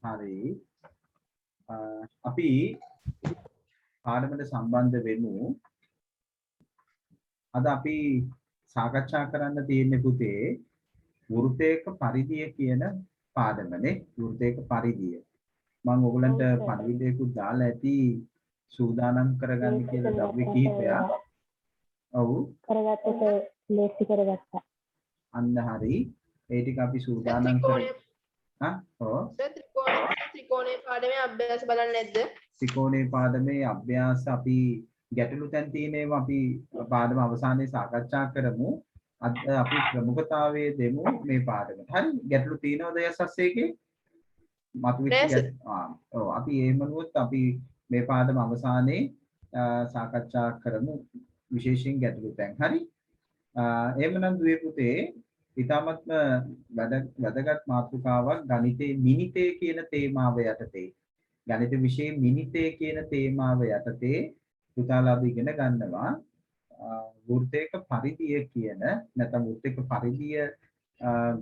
හරි. අපි පාඩමට සම්බන්ධ වෙමු. අද අපි සාකච්ඡා කරන්න තියෙන්නේ පුතේ වෘත්තයක පරිධිය කියන පාඩමනේ. වෘත්තයක පරිධිය. මම ඔයගලන්ට පරිධියකුත් දාලා ඇති සූදානම් කරගන්න කියලා ද්‍රව්‍ය කිහිපයක්. ඔව්. කරගත්තට ලේසි කරගත්තා. අන්න හරි. ඒ ටික අපි සූදානම් කරමු. ඔව්. ත්‍රිකෝණේ පාඩමේ අභ්‍යාස බලන්නේ නැද්ද? ත්‍රිකෝණේ පාඩමේ අභ්‍යාස අපි ගැටලු තැන් තියෙන ඒවා අපි පාඩම අවසානයේ සාකච්ඡා කරමු. අද අපි ප්‍රමුඛතාවයේ දෙමු මේ පාඩමට. හරි ගැටලු තියෙනවද යසස් එකේ? මතුවෙච්ච ඔව් අපි එහෙමනොත් අපි මේ පාඩම අවසානයේ සාකච්ඡා කරමු විශේෂයෙන් ගැටලු තැන්. හරි. එහෙමනම් දුවේ පුතේ ඊටමත්ම වැදගත් මාතෘකාවක් ගණිතයේ මිනිතේ කියන තේමාව යටතේ ගණිත විෂයේ මිනිතේ කියන තේමාව යටතේ පුතාලා අපි ඉගෙන ගන්නවා වෘත්තයක පරිධිය කියන නැත්නම් වෘත්තයක පරිධිය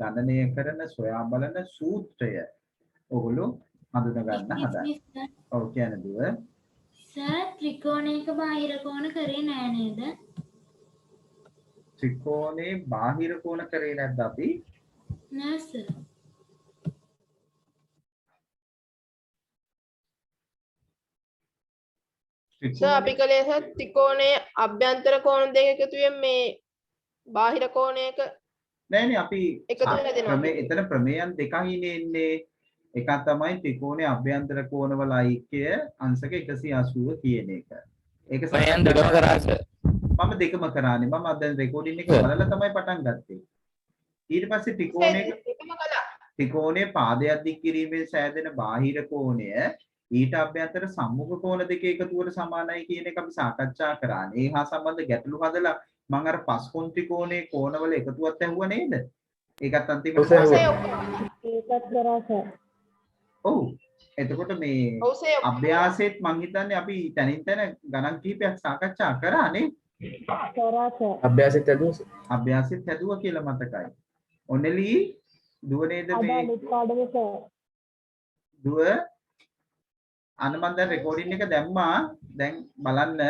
ගණනය කරන සොයා බලන සූත්‍රය ඔගොල්ලෝ හඳුනා ගන්න හදන්න. ඔව් කියන දුව. සර් ත්‍රිකෝණයක බාහිර කෝණ කරේ නෑ නේද? ත්‍රිකෝණේ බාහිර කෝණ කරේ නැද්ද අපි? නෑ සර්. අපි කලේ සර් ත්‍රිකෝණයේ අභ්‍යන්තර කෝණ දෙක එකතු වෙන මේ බාහිර කෝණයක නෑනේ අපි එකතු වෙලා දෙනවා. එතන ප්‍රමේයන් දෙකයි ඉන්නේ. එකක් තමයි ත්‍රිකෝණයේ අභ්‍යන්තර කෝණවල ඓක්‍ය අංශක 180 කියන එක. ඒක ප්‍රමේයන් දෙකම කරා සර්. මම දෙකම කරානේ. මම දැන් රෙකෝඩින් එක බලලා තමයි පටන් ගත්තේ. ඊට පස්සේ ත්‍රිකෝණයේ පාදයක් දික් කිරීමෙන් සෑදෙන බාහිර කෝණය ඊට අභ්‍යන්තර සම්මුඛ කෝණ දෙක එකතුවට සමානයි කියන එක අපි සාකච්ඡා කරානේ. ඒ හා සම්බන්ධ ගැටලු හදලා මම අර පස්කොන් ත්‍රිකෝණයේ කෝණවල එකතුවක් ඇහුවා නේද? ඒකත් අන්තිමට ඒකත් කරා සර්. ඔව්. එතකොට මේ අභ්‍යාසෙත් මං හිතන්නේ අපි තනින් තන ගණන් කිහිපයක් සාකච්ඡා කරානේ. කරා සර්. අභ්‍යාසෙත් හැදුවා කියලා මතකයි. ඔනෙලි දුව නේද මේ අදාළ පාඩමේ සර්. දුව අන්න මම දැන් රෙකෝඩින් එක දැම්මා. දැන් බලන්න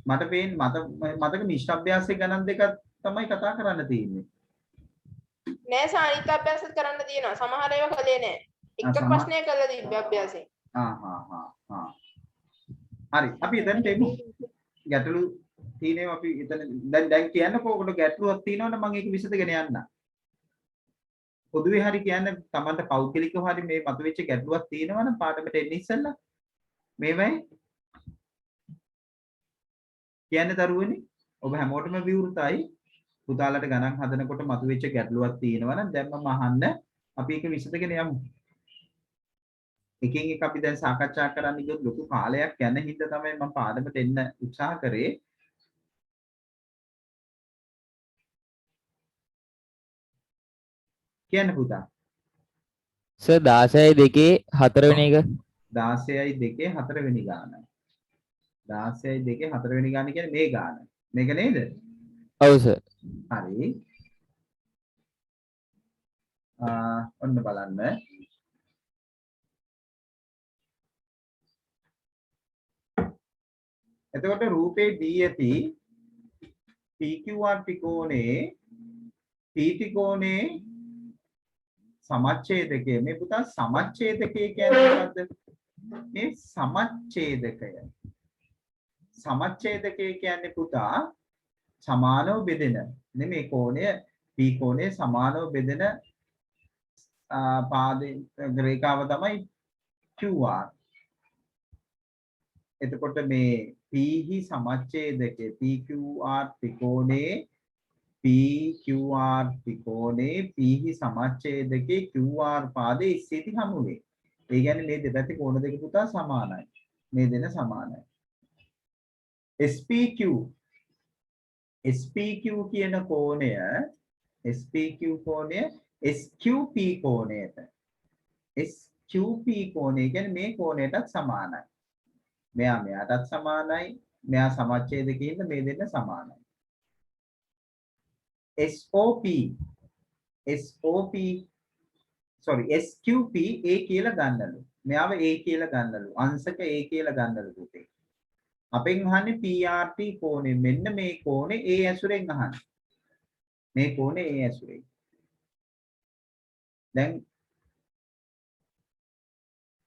මට මතක මිශ්‍ර අභ්‍යාසයේ ගණන් දෙකක් තමයි කතා කරන්න තියෙන්නේ. නෑ සානිත් අභ්‍යාසත් කරන්න තියෙනවා. සමහර ඒවා කලේ නෑ. එක ප්‍රශ්නයක් කරලා තිබ්බේ අභ්‍යාසයෙන්. හරි. අපි එතනට එමු. ගැටලු තියෙනවා අපි එතන දැන් කියන්නකෝ ඔකට ගැටලුවක් තියෙනවනම් මම ඒක විසඳගෙන යන්න. පොදුවේ හරි කියන්න තමන්ට පෞද්ගලිකව හරි මේ මතුවෙච්ච ගැටලුවක් තියෙනවනම් පාඩමට එන්න ඉස්සෙල්ලා මේවයි කියන්නේ දරුවනේ ඔබ හැමෝටම විවෘතයි පුතාලට ගණන් හදනකොට මතුවෙච්ච ගැටලුවක් තියෙනවනම් දැන් මම අහන්න අපි ඒක විසඳගෙන යමු. එකින් එක අපි දැන් සාකච්ඡා කරන්න ගියොත් ලොකු කාලයක් යන හින්දා තමයි මම පාඩමට එන්න උත්සාහ කරේ. කියන්න පුතා. සර් 16 2 4 වෙනි එක 16යි 2 4 වෙනි ගාන. 16යි 2 4 වෙනි ගාන කියන්නේ මේ ගාන. මේක නේද? ඔව් සර්. හරි. ඔන්න බලන්න. එතකොට රූපේ දී ඇති PQR ත්‍රිකෝණේ P ත්‍රිකෝණේ සමච්ඡේදකය මේ පුතා සමච්ඡේදකය කියන්නේ මොකද්ද? මේ සමච්ඡේදකය. සමච්ඡේදකය කියන්නේ පුතා සමානව බෙදෙන නෙමේ කෝණය P කෝණය සමානව බෙදෙන පාදේ රේඛාව තමයි QR. එතකොට මේ P හි සමච්ඡේදකය PQR ත්‍රිකෝණේ PQR ත්‍රිකෝණේ P හි සමච්ඡේදකේ QR පාදයේ ඉස්සෙදි හමු වේ. ඒ කියන්නේ මේ දෙපැත්තේ කෝණ දෙක පුතා සමානයි. මේ දෙන සමානයි. SPQ කියන කෝණය SPQ කෝණය SQP කෝණයට SQP කෝණය කියන්නේ මේ කෝණයටත් සමානයි. මෙයා මෙයාටත් සමානයි. මෙයා සමච්ඡේදකයෙන් මේ දෙන්න සමානයි. SOP sorry SQP A කියලා ගන්නලු. මෙයාව A කියලා ගන්නලු. අංශක A කියලා ගන්නලු පුතේ. අපෙන් අහන්නේ PRT කෝණය. මෙන්න මේ කෝණේ A ඇසුරෙන් අහන්නේ. මේ කෝණේ A ඇසුරෙන්. දැන්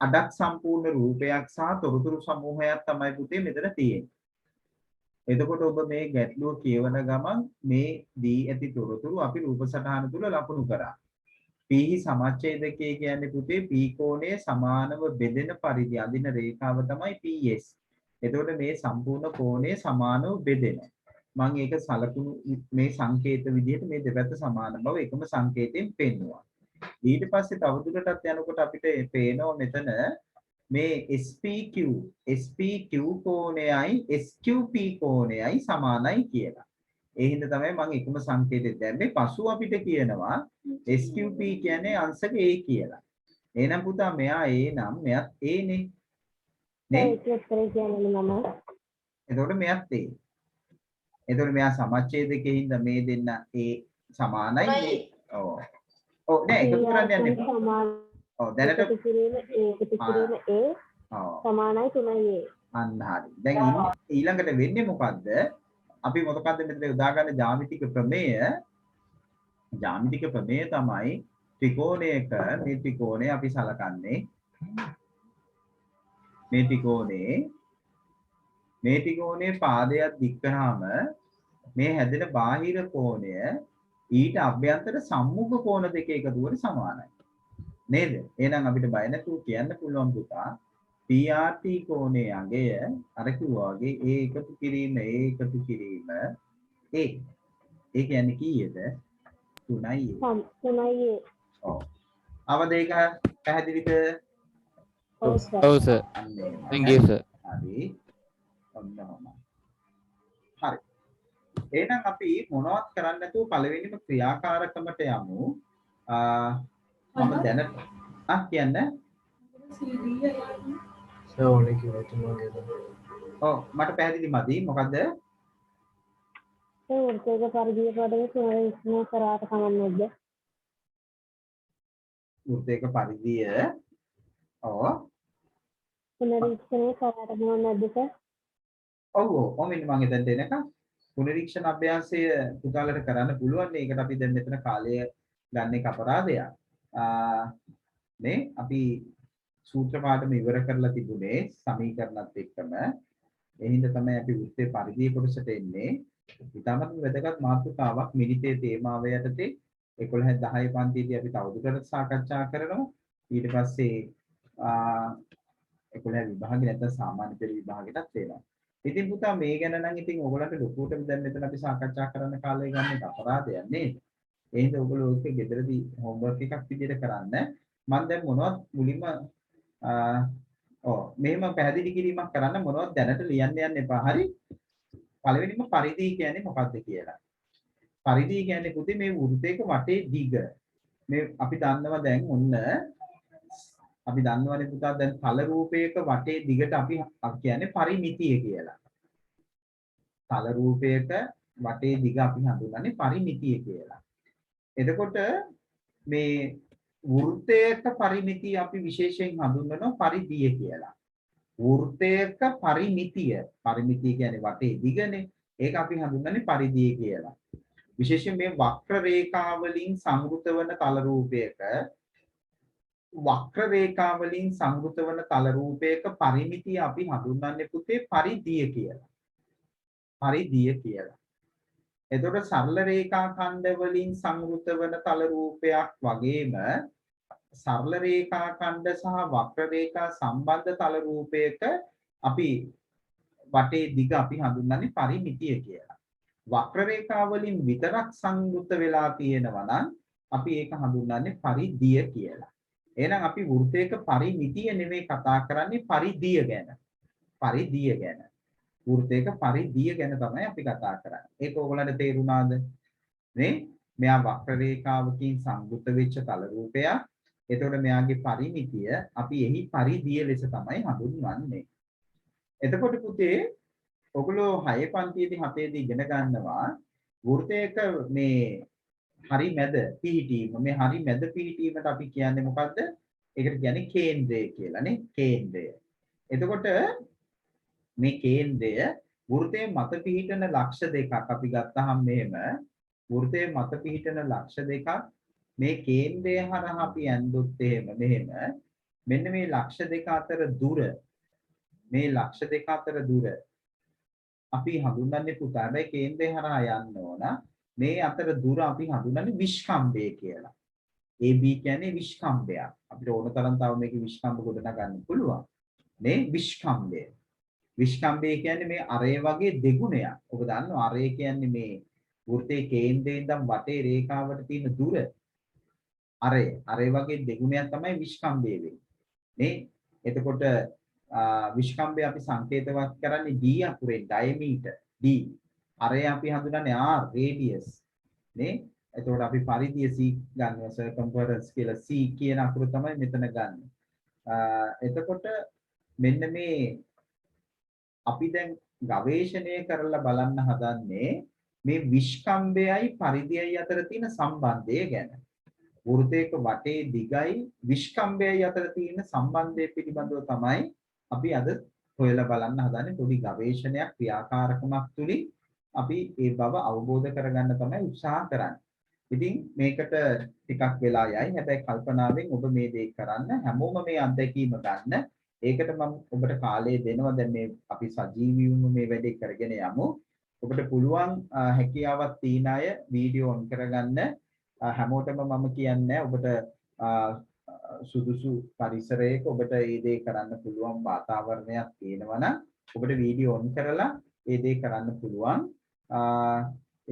අඩක් සම්පූර්ණ රූපයක් සහ තොරතුරු සමූහයක් තමයි පුතේ මෙතන තියෙන්නේ. එතකොට ඔබ මේ ගැටලුව කියවන ගමන් මේ දී ඇති තොරතුරු අපි රූප සටහන තුල ලකුණු කරා. P සමච්ඡේදකයේ කියන්නේ පුතේ P කෝණයේ සමානව බෙදෙන පරිදි අඳින රේඛාව තමයි PS. එතකොට මේ සම්පූර්ණ කෝණය සමානව බෙදෙනවා. මම ඒක සලකුණු මේ සංකේත විදිහට මේ දෙපැත්ත සමාන බව එකම සංකේතයෙන් පෙන්වුවා. ඊට පස්සේ තවදුරටත් යනකොට අපිට පේනවා මෙතන මේ SPQ කෝණයයි SQP කෝණයයි සමානයි කියලා. ඒ හින්දා තමයි මම එකම සංකේතය දැම්මේ. පසුව අපිට කියනවා SQP කියන්නේ අංශක A කියලා. එහෙනම් පුතා මෙයා A නම් මෙයත් A නේ. නේ? ඒක උත්තරේ කියන්නේ මම. එතකොට මෙයත් A. එතකොට මෙයා සමච්ඡේදකයේ හින්දා මේ දෙන්න A සමානයි නේ. ඔව්. ඔව් නෑ එකතු කරන්න යන්න එපා. සමාන. ඔව් දැනට එකතු කිරීම A ඔව් සමානයි 3A. අන්න හරි. දැන් ඊළඟට වෙන්නේ මොකද්ද? අපි මොකක්ද මෙතන යොදා ගන්න ජ්‍යාමිතික ප්‍රමේය. ජ්‍යාමිතික ප්‍රමේය තමයි ත්‍රිකෝණයක මේ ත්‍රිකෝණය අපි සලකන්නේ මේ ත්‍රිකෝණයේ පාදයක් දික් කරාම මේ හැදෙන බාහිර කෝණය ඊට අභ්‍යන්තර සම්මුඛ කෝණ දෙක එකතු වෙන සමානයි. නේද? එහෙනම් අපිට බය නැතුව කියන්න පුළුවන් පුතා PRT කෝණයේ අගය අර කිව්වා වගේ A එකතු කිරීම A ඒ කියන්නේ කීයද? 3යි. 3A. ඔව්. අවද ඒක පැහැදිලිද? ඔව් සර්. ඔව් සර්. thank you sir. හරි. ඔන්නම. හරි. එහෙනම් අපි මොනවත් කරන්න නැතුව පළවෙනිම ක්‍රියාකාරකමට යමු. මම දැනට කියන්න. ඔව් මට පැහැදිලි මදි. මොකද්ද? ඒ වෘත්තයක පරිධිය පොඩේ පුනරීක්ෂණය කරාට කමක් නැද්ද? වෘත්තයක පරිධිය ඔව් පුනරීක්ෂණය කරාට කමක් නැද්ද සර්? ඔව් මෙන්න මම එතනට එනකම් පුනරීක්ෂණ අභ්‍යාසය පුතාලට කරන්න පුළුවන්. ඒකට අපි දැන් මෙතන කාලය ගන්න එක අපරාධයක්. මේ අපි සූත්‍ර පාඩම ඉවර කරලා තිබුණේ සමීකරණත් එක්කම. ඒ හින්දා තමයි අපි වෘත්තයේ පරිධිය කොටසට එන්නේ. ඉතාමත් වැදගත් මාතෘකාවක් මිනිතේ තේමාව යටතේ 11 10 පන්තියේදී අපි තවදුරටත් සාකච්ඡා කරනවා. ඊට පස්සේ 11 විභාගේ නැත්නම් සාමාන්‍ය පෙළ විභාගෙටත් වෙනවා. ඉතින් පුතා මේ ගැන නම් ඉතින් ඔයගලන්ට ලොකුවට දැන් මෙතන අපි සාකච්ඡා කරන්න කාලය ගන්න එක අපරාධයක් නේද? ඒ හින්දා ඔයගොල්ලෝ ඔක ගෙදරදී හෝම්වර්ක් එකක් විදිහට කරන්න. මම දැන් මොනවද මුලින්ම මෙහෙම පැහැදිලි කිරීමක් කරන්න මොනවද දැනට ලියන්න යන්න එපා. හරි? පළවෙනිම පරිධිය කියන්නේ මොකක්ද කියලා. පරිධිය කියන්නේ පුතේ මේ වෘත්තයක වටේ දිග. මේ අපි දන්නවා දැන් ඔන්න අපි දන්නවනේ පුතා දැන් තල රූපයක වටේ දිගට අපි කියන්නේ පරිමිතිය කියලා. තල රූපයක වටේ දිග අපි හඳුන්වන්නේ පරිමිතිය කියලා. එතකොට මේ වෘත්තයක පරිමිතිය අපි විශේෂයෙන් හඳුන්වනවා පරිධිය කියලා. වෘත්තයක පරිමිතිය කියන්නේ වටේ දිගනේ. ඒක අපි හඳුන්වන්නේ පරිධිය කියලා. විශේෂයෙන් මේ වක්‍ර රේඛා වලින් සංවෘත වන තල රූපයක පරිමිතිය අපි හඳුන්වන්නේ පුතේ පරිධිය කියලා. එතකොට සරල රේඛා ඛණ්ඩ වලින් සංවෘත වන තල රූපයක් වගේම සරල රේඛා ඛණ්ඩ සහ වක්‍ර රේඛා සම්බන්ධ තල රූපයක අපි වටේ දිග අපි හඳුන්වන්නේ පරිමිතිය කියලා. වක්‍ර රේඛා වලින් විතරක් සංවෘත වෙලා තියෙනවා නම් අපි ඒක හඳුන්වන්නේ පරිධිය කියලා. එහෙනම් අපි වෘත්තයක පරිමිතිය නෙමෙයි කතා කරන්නේ පරිධිය ගැන. වෘත්තයක පරිධිය ගැන තමයි අපි කතා කරන්නේ. ඒක ඕගොල්ලන්ට තේරුණාද? නේ? මෙයා වක්‍ර රේඛාවකින් සංවෘත වෙච්ච තල රූපයක්. එතකොට මෙයාගේ පරිමිතිය අපි එහි පරිධිය ලෙස තමයි හඳුන්වන්නේ. එතකොට පුතේ ඔගොල්ලෝ 6 පන්තියේදී 7 දී ඉගෙන ගන්නවා වෘත්තයක මේ හරි මැද පිහිටීම. මේ හරි මැද පිහිටීමට අපි කියන්නේ මොකද්ද? ඒකට කියන්නේ කේන්ද්‍රය කියලා නේ. කේන්ද්‍රය. එතකොට මේ කේන්ද්‍රය වෘත්තයේ මත පිහිටන ලක්ෂ දෙකක් අපි ගත්තාම මෙහෙම වෘත්තයේ මත පිහිටන ලක්ෂ දෙකක් මේ කේන්ද්‍රය හරහා අපි ඇඳුත් එහෙම මෙහෙම මෙන්න මේ ලක්ෂ දෙක අතර දුර මේ ලක්ෂ දෙක අතර දුර අපි හඳුන්වන්නේ පුතා. හැබැයි කේන්ද්‍රය හරහා යන්න ඕන. මේ අතර දුර අපි හඳුන්වන්නේ විස්කම්භය කියලා. AB කියන්නේ විස්කම්භයක්. අපිට ඕන තරම් තව මේකේ විස්කම්භ ගොඩනගන්න පුළුවන්. මේ විස්කම්භය. විස්කම්භය කියන්නේ මේ අරය වගේ දෙගුණයක්. ඔබ දන්නවා අරය කියන්නේ මේ වෘත්තයේ කේන්ද්‍රයෙන් ඉඳන් වටේ රේඛාවට තියෙන දුර. අරය වගේ දෙගුණයක් තමයි විස්කම්භය වෙන්නේ. නේ? එතකොට විස්කම්භය අපි සංකේතවත් කරන්නේ D අකුරෙන් diameter D. අරය අපි හඳුනන්නේ R radius. නේ? එතකොට අපි පරිධිය C ගන්නවා circumference කියලා C කියන අකුර තමයි මෙතන ගන්න. එතකොට මෙන්න මේ අපි දැන් ගවේෂණය කරලා බලන්න හදන්නේ මේ විස්කම්භයයි පරිධියයි අතර තියෙන සම්බන්ධය ගැන. වෘත්තයක වටේ දිගයි විස්කම්භයයි අතර තියෙන සම්බන්ධය පිළිබඳව තමයි අපි අද හොයලා බලන්න හදන්නේ. පොඩි ගවේෂණයක් ක්‍රියාකාරකමක් තුලින් අපි ඒ බව අවබෝධ කරගන්න තමයි උත්සාහ කරන්නේ. ඉතින් මේකට ටිකක් වෙලා යයි. හැබැයි කල්පනාවෙන් ඔබ මේ දේ කරන්න හැමෝම මේ අත්දැකීම ගන්න. ඒකට මම ඔබට කාලය දෙනවා. දැන් මේ අපි සජීවීවම මේ වැඩේ කරගෙන යමු. ඔබට පුළුවන් හැකියාවක් තියන අය වීඩියෝ ඔන් කරගන්න. හැමෝටම මම කියන්නේ ඔබට සුදුසු පරිසරයක ඔබට මේ දේ කරන්න පුළුවන් වාතාවරණයක් තියෙනවා නම් ඔබට වීඩියෝ ඔන් කරලා මේ දේ කරන්න පුළුවන්.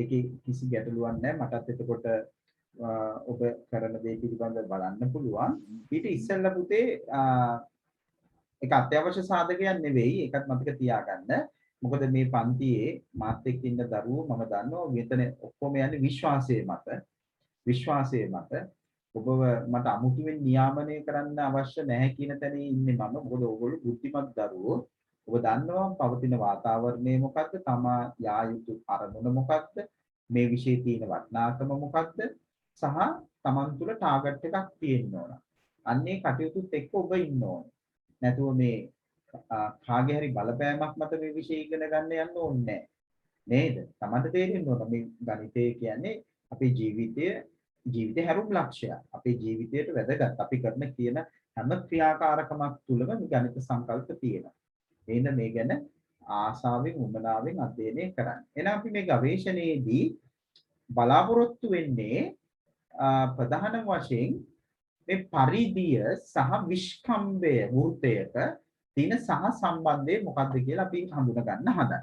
ඒකේ කිසි ගැටලුවක් නැහැ. මටත් එතකොට ඔබ කරන දේ පිළිබඳව බලන්න පුළුවන්. ඊට ඉස්සෙල්ලා පුතේ ඒක අත්‍යවශ්‍ය සාධකයක් නෙවෙයි. ඒකත් මතක තියාගන්න. මොකද මේ පන්තියේ මාත් එක්ක ඉන්න දරුවෝ මම දන්නවා මෙතන ඔක්කොම යන්නේ විශ්වාසයේ මත. ඔබව මට අමුතුවෙන් නියාමනය කරන්න අවශ්‍ය නැහැ කියන තැනේ ඉන්නේ මම. මොකද ඕගොල්ලෝ බුද්ධිමත් දරුවෝ. ඔබ දන්නවා පවතින වාතාවරණය මොකක්ද? තමා යා යුතු අරමුණ මොකක්ද? මේ විෂයේ තියෙන වටිනාකම මොකක්ද? සහ Taman තුල ටාගට් එකක් තියෙන්න ඕන. අන්නේ කටයුතුත් එක්ක ඔබ ඉන්න ඕන. නැතුව මේ කාගේ හරි බලපෑමක් මත මේ විෂය ඉගෙන ගන්න යන්න ඕනේ නේද? Tamanට තේරෙන්න ඕන මේ ගණිතය කියන්නේ අපේ ජීවිතේ හැරුම් ලක්ෂයක්. අපේ ජීවිතයට වැදගත්. අපි කරන කියන හැම ක්‍රියාකාරකමක් තුළම මේ ගණිත සංකල්ප තියෙනවා. එහෙනම් මේ ගැන ආසාවෙන් උමනාවෙන් අධ්‍යයනය කරන්න. එහෙනම් අපි මේ ගවේෂණයේදී බලාපොරොත්තු වෙන්නේ ප්‍රධාන වශයෙන් මේ පරිධිය සහ විස්කම්භය වෘත්තයක තියෙන සහ සම්බන්ධය මොකක්ද කියලා අපි හඳුනා ගන්න හදනවා.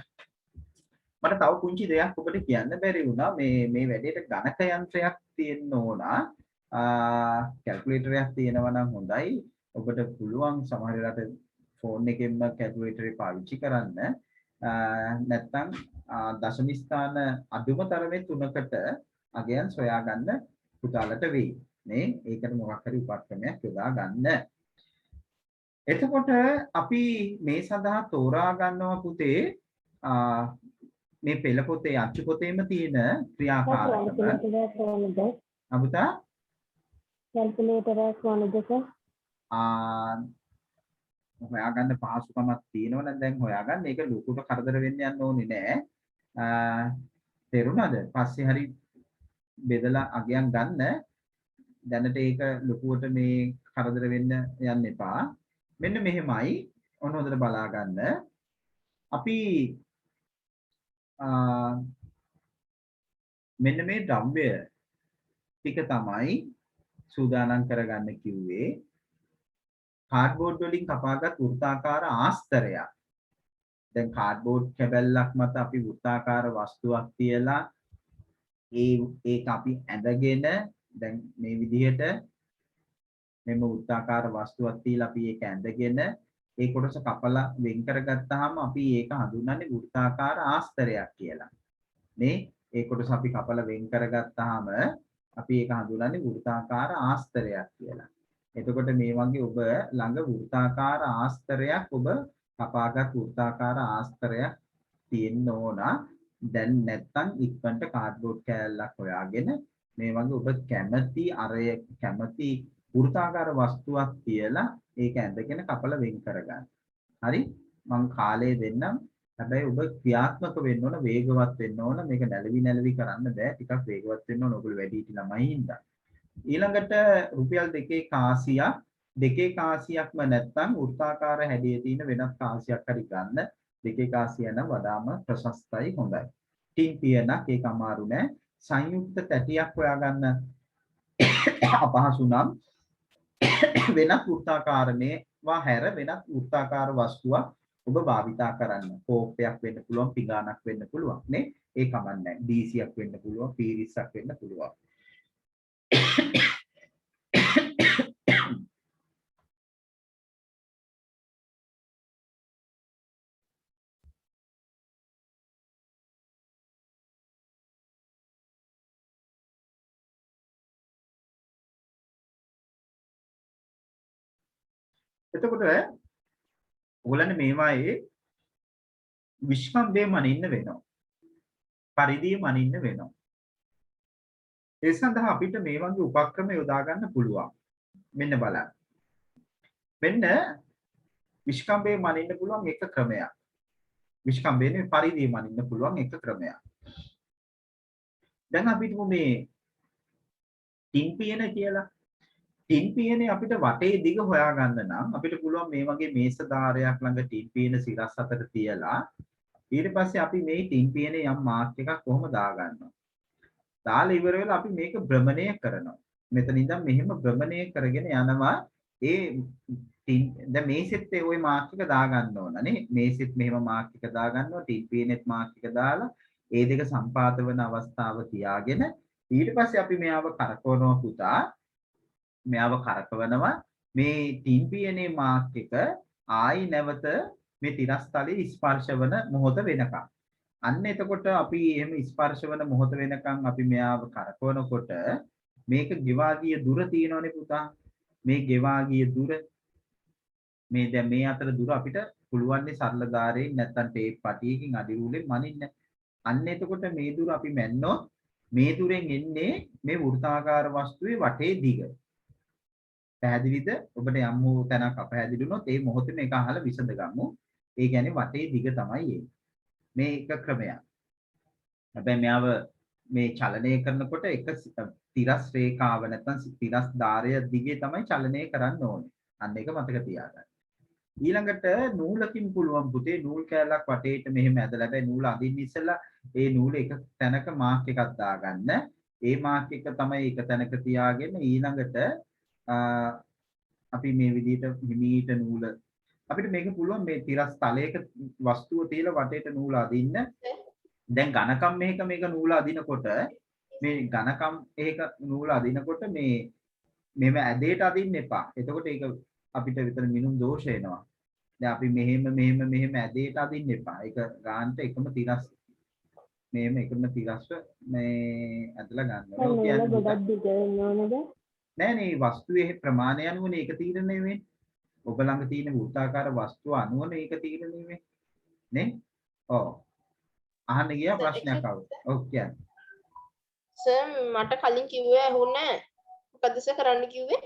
මට තව පුංචි දෙයක් ඔබට කියන්න බැරි වුණා. මේ වැඩේට ගණක යන්ත්‍රයක් තියෙන්න ඕන. කැල්කියුලේටරයක් තියෙනවා නම් හොඳයි. ඔබට පුළුවන් සමහර වෙලාවට ෆෝන් එකෙන්ම කැල්කියුලේටරේ පාවිච්චි කරන්න. නැත්නම් දශම ස්ථාන අඩුම තරමේ 3කට අගයන් සොයා ගන්න පුතාලට වෙයි. නේ? ඒකට මොකක් හරි උපක්‍රමයක් යොදා ගන්න. එතකොට අපි මේ සඳහා තෝරා ගන්නවා පුතේ මේ පෙළ පොතේ අච්චු පොතේම තියෙන ක්‍රියාකාරකම. අමුතා කැල්කියුලේටරයක් වුණද සර්? හොයාගන්න පහසුකමක් තියෙනවනම් දැන් හොයාගන්න. ඒක ලොකුට කරදර වෙන්න යන්න ඕනේ නෑ. තේරුණාද? පස්සේ හරි බෙදලා අගයන් ගන්න. දැනට ඒක ලොකුවට මේ කරදර වෙන්න යන්න එපා. මෙන්න මෙහෙමයි. ඔන්න හොඳට බලා ගන්න. අපි මෙන්න මේ ද්‍රව්‍ය ටික තමයි සූදානම් කරගන්න කිව්වේ. කාඩ්බෝඩ් වලින් කපාගත් වෘත්තාකාර ආස්තරයක්. දැන් කාඩ්බෝඩ් කැබැල්ලක් මත අපි වෘත්තාකාර වස්තුවක් තියලා ඒක අපි ඇඳගෙන දැන් මේ විදිහට මෙම වෘත්තාකාර වස්තුවක් තියලා අපි ඒක ඇඳගෙන ඒ කොටස කපලා වෙන් කරගත්තාම අපි ඒක හඳුන්වන්නේ වෘත්තාකාර ආස්තරයක් කියලා. මේ ඒ කොටස අපි කපලා වෙන් කරගත්තාම අපි ඒක හඳුන්වන්නේ වෘත්තාකාර ආස්තරයක් කියලා. එතකොට මේ වගේ ඔබ ළඟ වෘත්තාකාර ආස්තරයක් ඔබ කපාගත් වෘත්තාකාර ආස්තරයක් තියෙන්න ඕන. දැන් නැත්තම් ඉක්මනට කාඩ්බෝඩ් කෑල්ලක් හොයාගෙන මේ වගේ ඔබ කැමැති අරය කැමැති වෘත්තාකාර වස්තුවක් තියලා ඒක ඇඳගෙන කපලා වෙන් කරගන්න. හරි? මම කාලය දෙන්නම්. හැබැයි ඔබ ක්‍රියාත්මක වෙන්න ඕන, වේගවත් වෙන්න ඕන. මේක නැලවි කරන්න බෑ. ටිකක් වේගවත් වෙන්න ඕන. ඔයගොල්ලෝ වැඩි හිටි ළමයි හින්දා. ඊළඟට රුපියල් 2 කාසියක් 2 කාසියක්ම නැත්නම් වෘත්තාකාර හැඩයේ තියෙන වෙනත් කාසියක් හරි ගන්න. 2 කාසිය නම් වඩාම ප්‍රශස්තයි, හොඳයි. ටින් පියනක් ඒක අමාරු නෑ. සංයුක්ත තැටියක් හොයාගන්න අපහසු නම් වෙනත් වෘත්තාකාරමේවා හැර වෙනත් වෘත්තාකාර වස්තුවක් ඔබ භාවිතා කරන්න. කෝප්පයක් වෙන්න පුළුවන්, පිඟානක් වෙන්න පුළුවන් නේ. ඒ කමන්නේ. ඩීසියක් වෙන්න පුළුවන්, පීරිස්සක් වෙන්න පුළුවන්. එතකොට ඔයගොල්ලන්ට මේවායේ විශ්කම්භය මනින්න වෙනවා. පරිධිය මනින්න වෙනවා. ඒ සඳහා අපිට මේ වගේ උපක්‍රම යොදා ගන්න පුළුවන්. මෙන්න බලන්න. මෙන්න විශ්කම්භය මනින්න පුළුවන් එක ක්‍රමයක්. විශ්කම්භයනේ පරිධිය මනින්න පුළුවන් එක ක්‍රමයක්. දැන් අපිට මේ ටින් පියන කියලා ටින් පියනේ අපිට වටේ දිග හොයාගන්න නම් අපිට පුළුවන් මේ වගේ මේස ධාරයක් ළඟ ටින් පියන සිරස් අතර තියලා ඊට පස්සේ අපි මේ ටින් පියනේ යම් මාක් එකක් කොහොම දාගන්නවා. දාලා ඉවර වෙලා අපි මේක භ්‍රමණය කරනවා. මෙතන ඉඳන් මෙහෙම භ්‍රමණය කරගෙන යනවා. ඒ දැන් මේසෙත් ওই මාක් එක දාගන්න ඕන නේ. මේසෙත් මෙහෙම මාක් එක දාගන්නවා. ටින් පියනෙත් මාක් එක දාලා ඒ දෙක සම්පාත වෙන අවස්ථාව තියාගෙන ඊට පස්සේ අපි මෙයාව කරකවනවා පුතා. මෙයාව කරකවනවා මේ ටින් පියනේ මාක් එක ආයි නැවත මේ තිරස්තලයේ ස්පර්ශ වන මොහොත වෙනකම්. අන්න එතකොට අපි එහෙම ස්පර්ශ වන මොහොත වෙනකම් අපි මෙයාව කරකවනකොට මේක ගෙවා ගිය දුර තියෙනවනේ පුතා. මේ ගෙවා ගිය දුර මේ දැන් මේ අතර දුර අපිට පුළුවන් නේ සරල ධාරයෙන් නැත්තම් ටේප් පටියකින් අඩිරූලෙන් මනින්න. අන්න එතකොට මේ දුර අපි මැන්නොත් මේ දුරෙන් එන්නේ මේ වෘත්තාකාර වස්තුවේ වටේ දිග. පැහැදිලිද? ඔබට යම් වූ තැනක් අපැහැදිලි වුණොත් ඒ මොහොතේම ඒක අහලා විසඳගමු. ඒ කියන්නේ වටේ දිග තමයි ඒ. මේ එක ක්‍රමයක්. හැබැයි මෙයාව මේ චලනය කරනකොට එක තිරස් රේඛාව නැත්නම් තිරස් ධාරය දිගේ තමයි චලනය කරන්න ඕනේ. අන්න ඒක මතක තියාගන්න. ඊළඟට නූලකින් පුළුවන් පුතේ නූල් කෑල්ලක් වටේට මෙහෙම ඇදලා හැබැයි නූල අදින්න ඉස්සෙල්ලා ඒ නූල එක තැනක මාක් එකක් දාගන්න. ඒ මාක් එක තමයි එක තැනක තියාගෙන ඊළඟට අපි මේ විදිහට හිමීට නූල අපිට මේක පුළුවන් මේ තිරස් තලයක වස්තුව තියලා වටේට නූල අදින්න. දැන් ඝනකම් මේක නූල අදිනකොට මේ ඝනකම් ඒක නූල අදිනකොට මේ මෙහෙම ඇදේට අදින්න එපා. එතකොට ඒක අපිට විතර මිනුම් දෝෂ එනවා. දැන් අපි මෙහෙම ඇදේට අදින්න එපා. ඒක ගන්නට එකම තිරස් මෙහෙම එකම තිරස්ව මේ ඇදලා ගන්න ඕනේ. ඔය කියන්නේ නෑ නේ වස්තුවේ ප්‍රමාණය අනුවනේ ඒක තීරණය වෙන්නේ. ඔබ ළඟ තියෙන වෘත්තාකාර වස්තුව අනුවනේ ඒක තීරණය වෙන්නේ. නේ? ඔව්. අහන්න ගියා ප්‍රශ්නයක් ආවොත්. ඔව් කියන්න. සර් මට කලින් කිව්වේ ඇහුන්නේ මොකද සර් කරන්න කිව්වේ?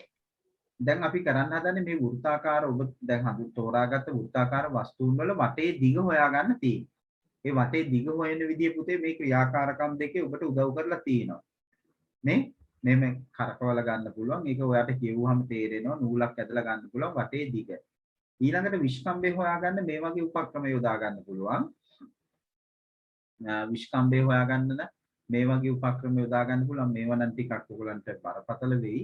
දැන් අපි කරන්න හදන්නේ මේ වෘත්තාකාර ඔබ දැන් තෝරාගත්ත වෘත්තාකාර වස්තුන් වල වටේ දිග හොයාගන්න තියෙන්නේ. ඒ වටේ දිග හොයන විදිය පුතේ මේ ක්‍රියාකාරකම් දෙකේ ඔබට උදව් කරලා තියෙනවා. නේ? මෙහෙම කරකවල ගන්න පුළුවන්. ඒක ඔයාට කියවුවහම තේරෙනවා. නූලක් ඇදලා ගන්න පුළුවන් වටේ දිග. ඊළඟට විශ්කම්භය හොයාගන්න මේ වගේ උපක්‍රම යොදා ගන්න පුළුවන්. විශ්කම්භය හොයාගන්න මේ වගේ උපක්‍රම යොදා ගන්න පුළුවන්. මේවා නම් ටිකක් ඔයගලන්ට බරපතල වෙයි.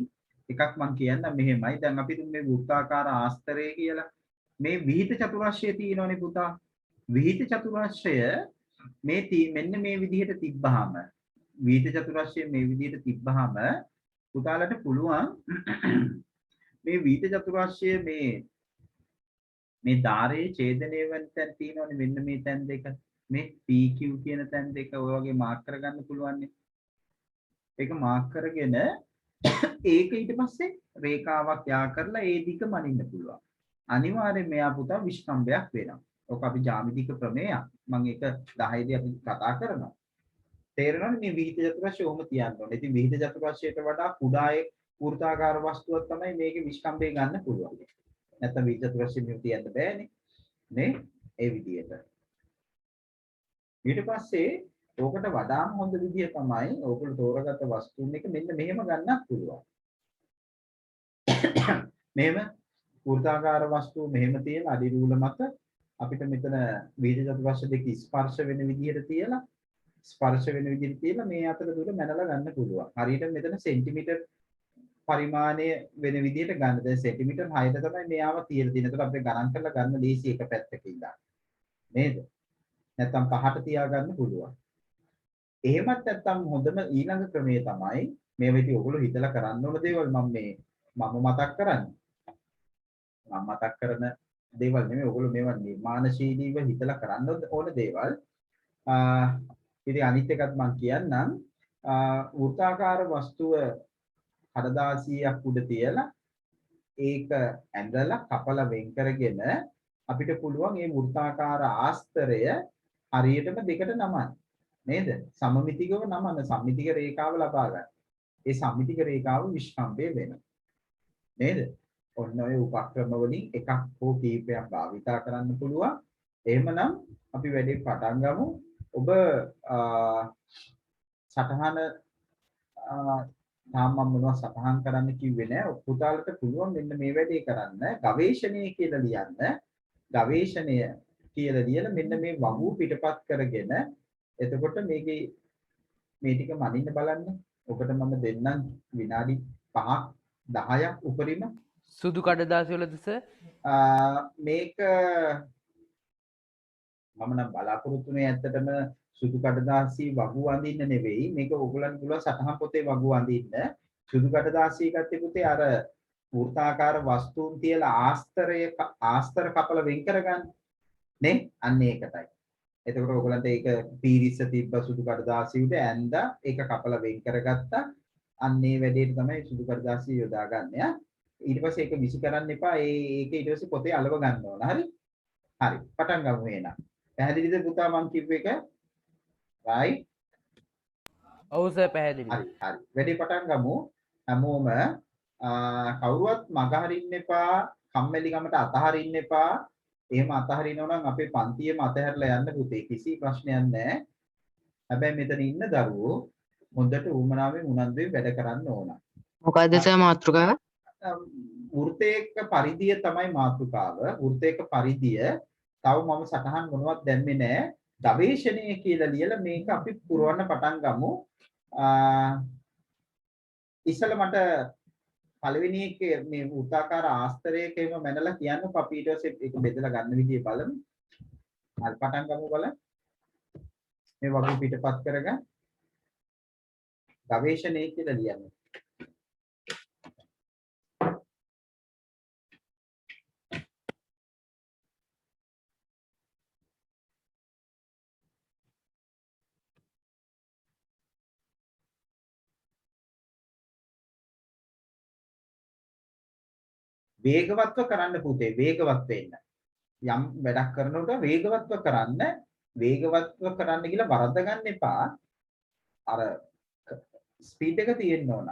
එකක් මම කියන්නම් මෙහෙමයි. දැන් අපි තුමේ වෘත්තාකාර ආස්තරය කියලා මේ විහිිත චතුරස්‍රය තියෙනවනේ පුතා. විහිිත චතුරස්‍රය මෙන්න මේ විදිහට තිබ්බහම විහිිත චතුරස්‍රය මේ විදිහට තිබ්බහම පුතාලට පුළුවන් මේ විහිිත චතුරස්‍රය මේ ධාරයේ ඡේදනය වෙන තැන් තියෙනවනේ මෙන්න මේ තැන් දෙක. මේ PQ කියන තැන් දෙක ඔය වගේ මාක් කරගන්න පුළුවන් නේ. ඒක මාක් කරගෙන ඒක ඊට පස්සේ රේඛාවක් යා කරලා ඒ දිග මනින්න පුළුවන්. අනිවාර්යයෙන් මෙයා පුතා විශ්කම්භයක් වෙනවා. ඔක අපි ජ්‍යාමිතික ප්‍රමේයක්. මම ඒක 10 දී අපි කතා කරනවා. තේරෙනවද මේ විහිද චතුරස්‍රය ඔහොම තියන්න ඕනේ. ඉතින් විහිද චතුරස්‍රයට වඩා කුඩා ඒ වෘත්තාකාර වස්තුවක් තමයි මේකේ විස්කම්භය ගන්න පුළුවන්. නැත්නම් විහිද චතුරස්‍රය මෙහෙම තියන්න බෑනේ. නේ? ඒ විදිහට. ඊට පස්සේ ඕකට වඩාම හොඳ විදිය තමයි ඕගොල්ලෝ තෝරගත්ත වස්තුන් එක මෙන්න මෙහෙම ගන්නත් පුළුවන්. මෙහෙම වෘත්තාකාර වස්තුව මෙහෙම තියෙන අඩි රූල මත අපිට මෙතන විහිද චතුරස්‍ර දෙක ස්පර්ශ වෙන විදිහට තියලා මේ අතර දුර මැනලා ගන්න පුළුවන්. හරියට මෙතන සෙන්ටිමීටර් පරිමාණය වෙන විදිහට ගන්න. දැන් සෙන්ටිමීටර් 6ට තමයි මෙයාව තියලා තියෙන්නේ. ඒකට අපිට ගණන් කරලා ගන්න ලේසි එක පැත්තක ඉඳන්. නේද? නැත්තම් 5ට තියාගන්න පුළුවන්. එහෙමත් නැත්තම් හොඳම ඊළඟ ක්‍රමය තමයි මේ වෙටි ඔයගොල්ලෝ හිතලා කරන්න ඕන දේවල් මම මතක් කරන්නේ. මම මතක් කරන දේවල් නෙමෙයි ඔයගොල්ලෝ මේවා නිර්මාණශීලීව හිතලා කරන්න ඕන දේවල්. ඉතින් අනිත් එකත් මම කියන්නම් වෘත්තාකාර වස්තුව කඩදාසියක් උඩ තියලා ඒක ඇඳලා කපලා වෙන් කරගෙන අපිට පුළුවන් මේ වෘත්තාකාර ආස්තරය හරියටම දෙකට නමන්න. නේද? සමමිතිකව නමන්න සම්මිතික රේඛාව ලබා ගන්න. ඒ සම්මිතික රේඛාව විස්කම්භය වෙනවා. නේද? ඔන්න ඔය උපක්‍රම වලින් එකක් හෝ කීපයක් භාවිතා කරන්න පුළුවන්. එහෙමනම් අපි වැඩි පටන් ගමු. ඔබ සටහන තාම මම මොනවද සටහන් කරන්න කිව්වේ නෑ. පුතාලට පුළුවන් මෙන්න මේ වැඩේ කරන්න. ගවේෂණය කියලා ලියන්න. ගවේෂණය කියලා ලියලා මෙන්න මේ වගුව පිටපත් කරගෙන එතකොට මේකේ මේ ටික මනින්න බලන්න. ඔබට මම දෙන්නම් විනාඩි 5ක් 10ක් උපරිම. සුදු කඩදාසි වලද සර්? මේක මම නම් බලාපොරොත්තු වෙන්නේ ඇත්තටම සුදු කඩදාසි වගු අඳින්න නෙවෙයි. මේක ඕගොල්ලන් පුළුවන් සටහන් පොතේ වගු අඳින්න. සුදු කඩදාසි ගත්තේ පුතේ අර වෘත්තාකාර වස්තුන් තියලා ආස්තර කපලා වෙන් කරගන්න. නේ? අන්න ඒකටයි. එතකොට ඕගොල්ලන්ට ඒක පීරිස්ස තිබ්බ සුදු කඩදාසි උඩ ඇඳලා ඒක කපලා වෙන් කරගත්තා. අන්න ඒ වැඩේට තමයි සුදු කඩදාසි යොදාගන්නේ. ඊට පස්සේ ඒක විසි කරන්න එපා. ඒක ඊට පස්සේ පොතේ අලව ගන්න ඕන. හරි? හරි. පටන් ගමු එහෙනම්. පැහැදිලිද පුතා මම කිව්ව එක? right? ඔව් සර් පැහැදිලි. හරි. හරි. වැඩි පටන් ගමු. හැමෝම කවුරුවත් මග හරින්න එපා. කම්මැලිකමට අතහරින්න එපා. එහෙම අතහරිනව නම් අපේ පන්තියේම අතහැරලා යන්න පුතේ. කිසි ප්‍රශ්නයක් නැහැ. හැබැයි මෙතන ඉන්න දරුවෝ හොඳට උවමනාවෙන් උනන්දුවෙන් වැඩ කරන්න ඕන. මොකද්ද සර් මාතෘකාව? වෘත්තයක පරිධිය තමයි මාතෘකාව. වෘත්තයක පරිධිය තව මම සටහන් මොනවත් දැම්මේ නැහැ. ගවේෂණය කියලා ලියලා මේක අපි පුරවන්න පටන් ගමු. ඉස්සෙල්ලා මට පළවෙනි එකේ මේ වෘත්තාකාර ආස්තරයක එහෙම මැනලා කියන්නකො අපි ඊට පස්සේ ඒක බෙදලා ගන්න විදිය බලමු. හරි පටන් ගමු බලන්න. මේ වගේ පිටපත් කරගන්න. ගවේෂණය කියලා ලියන්න. වේගවත්ව කරන්න පුතේ වේගවත් වෙන්න. යම් වැඩක් කරනකොට වේගවත්ව කරන්න. වේගවත්ව කරන්න කියලා වරද්ද ගන්න එපා. අර ස්පීඩ් එක තියෙන්න ඕන.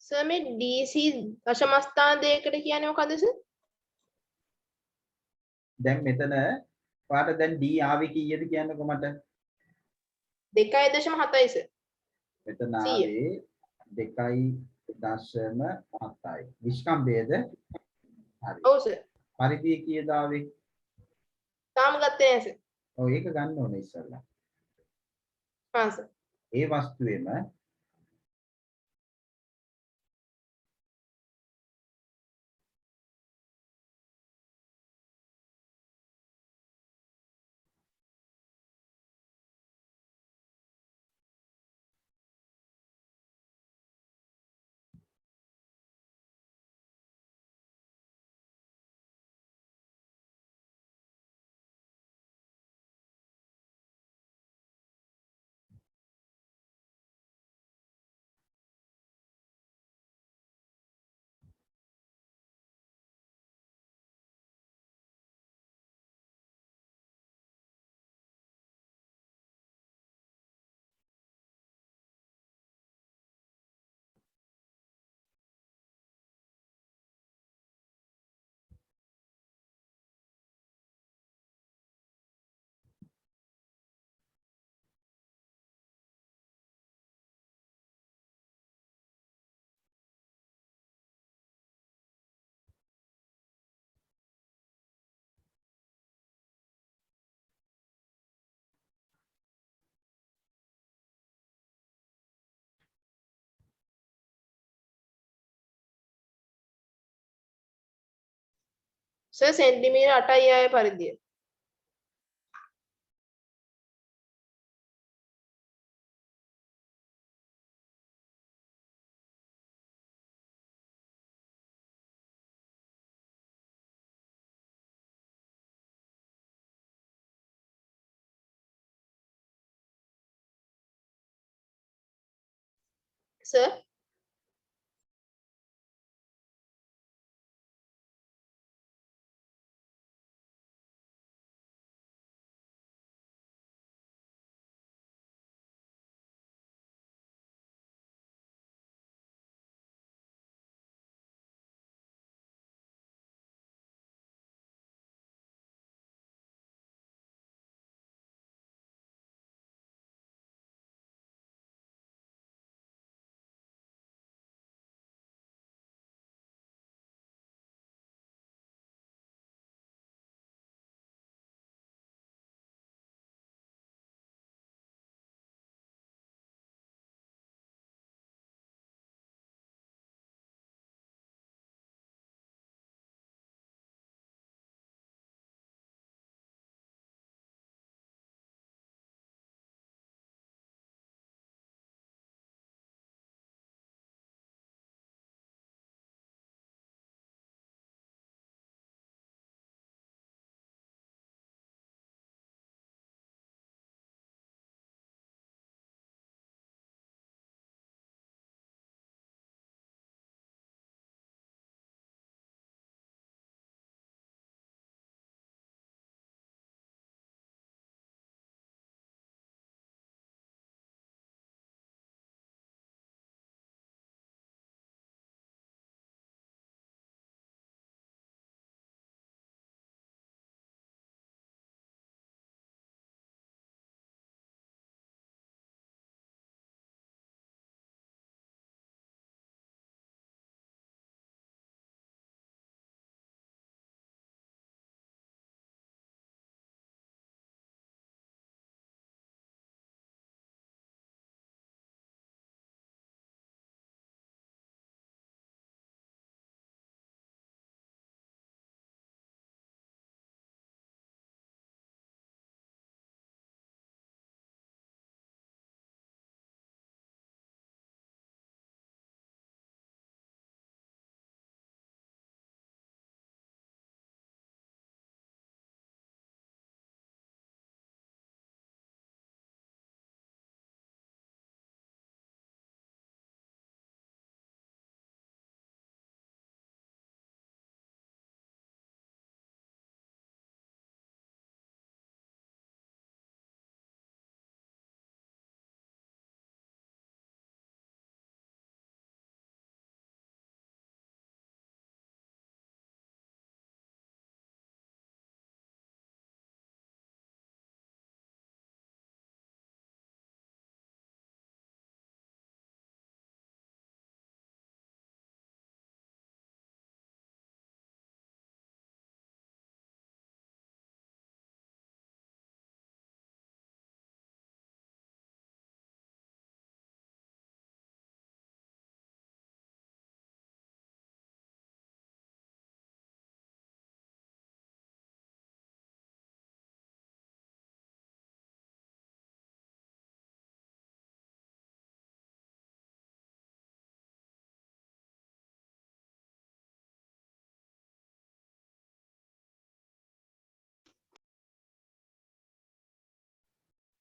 සර් මේ DC දශමස්ථාන දෙකකට කියන්නේ මොකද සර්? දැන් මෙතන ඔයාලට දැන් D ආවේ කීයද කියන්නකෝ මට. 2.7යි සර්. මෙතන 100. ආවේ 2.7යි. විස්කම්භයද? හරි. ඔව් සර්. පරිධිය කීයද ආවේ? තාම ගත්තේ නැහැ සර්. ඔව් ඒක ගන්න ඕනේ ඉස්සෙල්ලා. හා සර්. ඒ වස්තුවේම සර් සෙන්ටිමීටර් 8යි ආයේ පරිධිය. සර්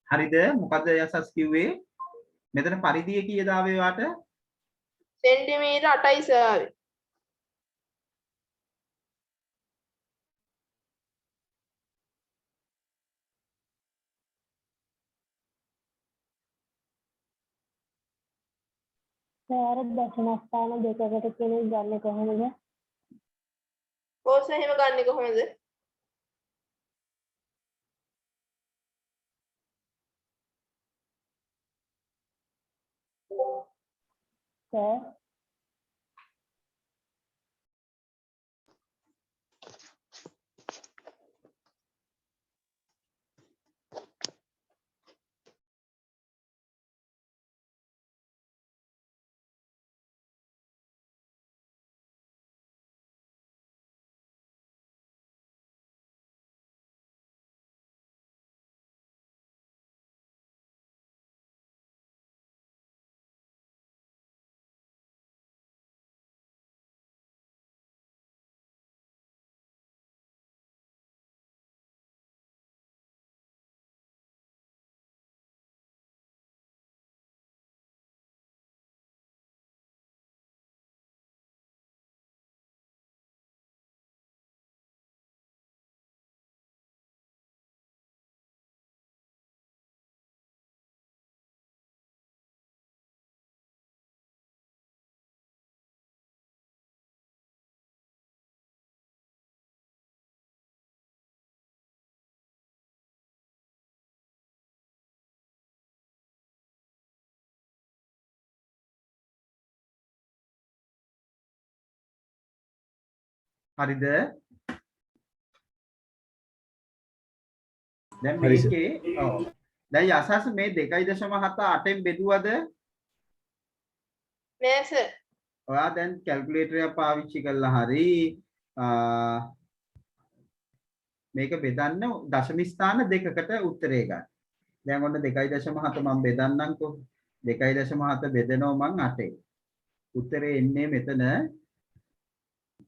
හරිද? මොකද යසස් කිව්වේ? මෙතන පරිධිය කීයද ආවේ වාට? සෙන්ටිමීටර් 8යි සර් ආවේ. සර් දශම ස්ථාන දෙකකට කෙනෙක් ගන්න කොහොමද? ඔව් සර් එහෙම ගන්නෙ කොහොමද? සර් හරිද? දැන් හරි සර්. මේකේ ඔව්. දැන් යසස් මේ 2.7 8ෙන් බෙදුවද? නෑ සර්. ඔයා දැන් කැල්කියුලේටර් එක පාවිච්චි කළා හරි මේක බෙදන්න දශම ස්ථාන දෙකකට උත්තරේ ගන්න. දැන් ඔන්න 2.7 මම බෙදන්නම්කෝ. 2.7 බෙදනවා මං 8. උත්තරේ එන්නේ මෙතන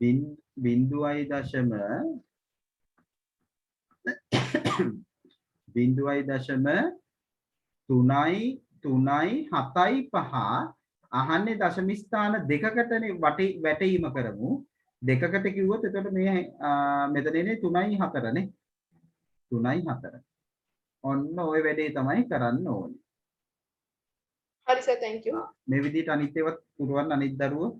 0.375 අහන්නේ දශම ස්ථාන දෙකකටනේ වැටීම කරමු. දෙකකට කිව්වොත් එතකොට මේ මෙතන එන්නේ 3.4 නේ. 3.4. ඔන්න ওই වැඩේ තමයි කරන්න ඕනේ. හරි සර් thank you. මේ විදිහට අනිත් ඒවත් පුරවන්න අනිත් දරුවෝ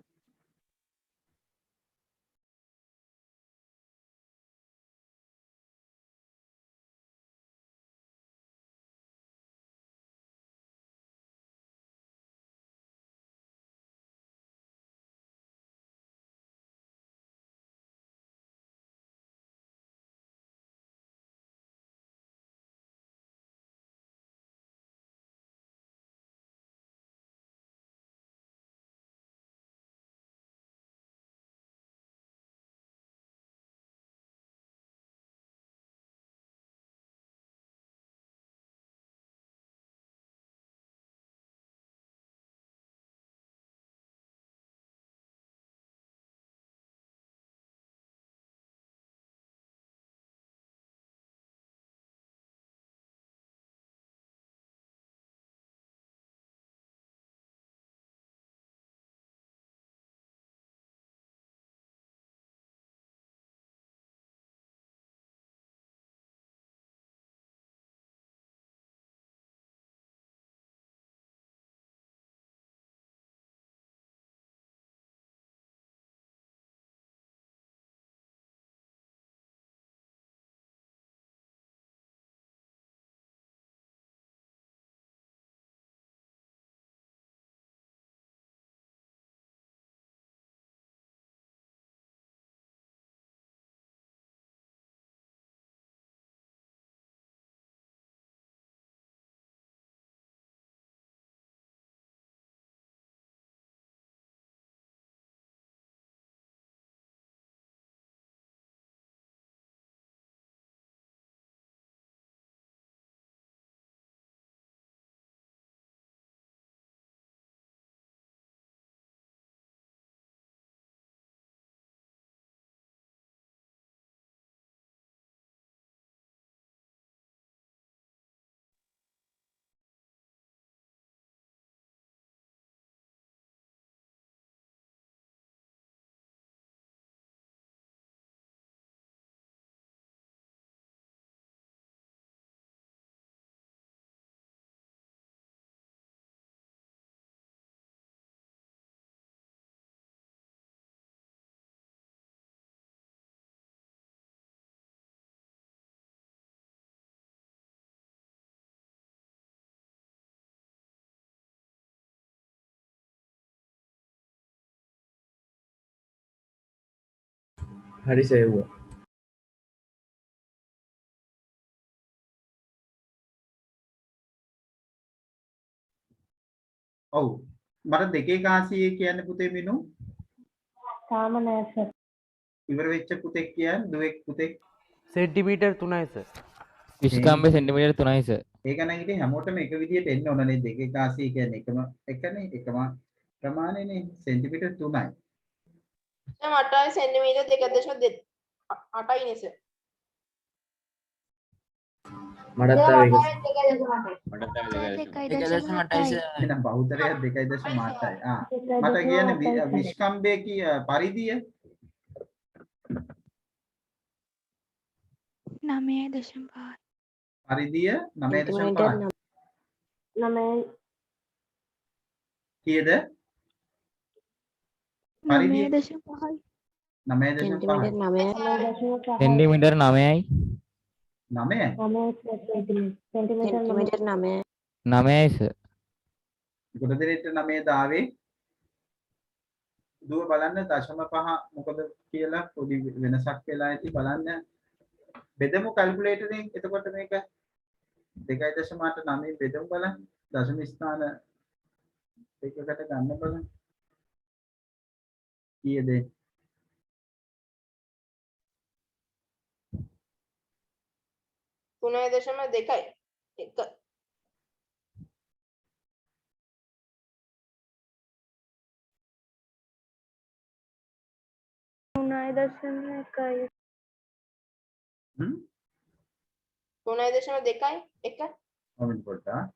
හරි සෙව්වා. ඔව්. මට දෙකේ කාසියේ කියන්නේ පුතේ මිනු තාම නෑ සර්. ඉවර වෙච්ච පුතෙක් කියන්නේ දුවෙක් පුතෙක්. සෙන්ටිමීටර් 3යි සර්. විශ්කම්බේ සෙන්ටිමීටර් 3යි සර්. ඒක නම් ඉතින් හැමෝටම එක විදියට එන්න ඕන නේද? දෙකේ කාසිය කියන්නේ එකනේ එකම ප්‍රමාණයනේ සෙන්ටිමීටර් 3යි. සර් මට ආයේ සෙන්ටිමීටර් 2.8යි සර්. මටත් තව එක එහෙනම් බහුතරය 2.8යි. මට කියන්නේ විශ්කම්බේ පරිධිය 9.5. පරිධිය 9.5 9 කීයද? පරිධිය 9.5. 9.5 සෙන්ටිමීටර් 9යි. 9යි. 9 9. 9යි සර්. ගොඩ දෙනෙට 9 දාවේ දුව බලන්න දශම 5 මොකද කියලා පොඩි වෙනසක් වෙලා ඇති බලන්න බෙදමු කැල්කියුලේටරෙන් එතකොට මේක 2.8 බෙදමු බලන්න දශම ස්ථාන දෙකකට ගන්න බලන්න කීයද 3.2යි. 1. හ්ම් 3.2යි 1. කොමෙන්ට් පොඩ්ඩක්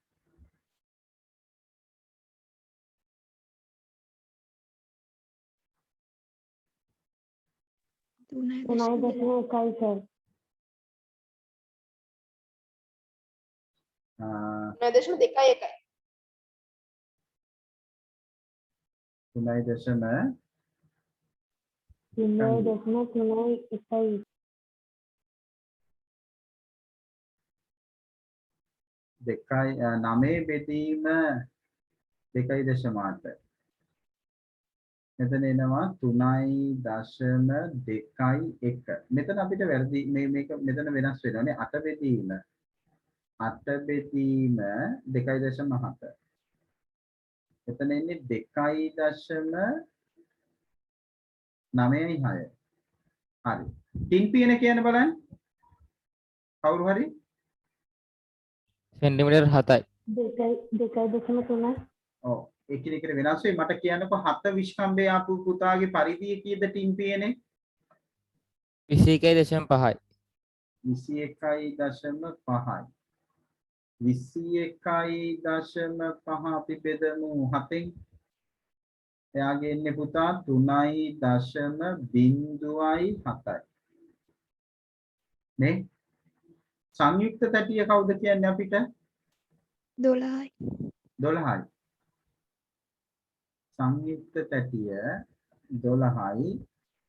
ආ 3.2යි 1යි. 3.1 දෙකයි 9 බෙදීම 2.8 මෙතන එනවා 3.2.1 මෙතන අපිට වැරදි මේක මෙතන වෙනස් වෙනවානේ 8 බෙදීම 2.7 එතන එන්නේ 2.96 හරි තින් පියන කියන බලන්න කවුරු හරි සෙන්ටිමීටර් 7යි. 2.3. ඔව් එකිනෙකට වෙනස් වෙයි මට කියන්නකො 7 විශ්කම්බේ ආපු පුතාගේ පරිධිය කීයද ටින් පියනේ 21.5යි. 21.5යි 21.5 අපි බෙදමු 7න් එයාගේ ඉන්නේ පුතා 3.07යි නේ සංයුක්ත තැටිය කවුද කියන්නේ අපිට 12යි. 12යි සංයුක්ත තැටිය 12යි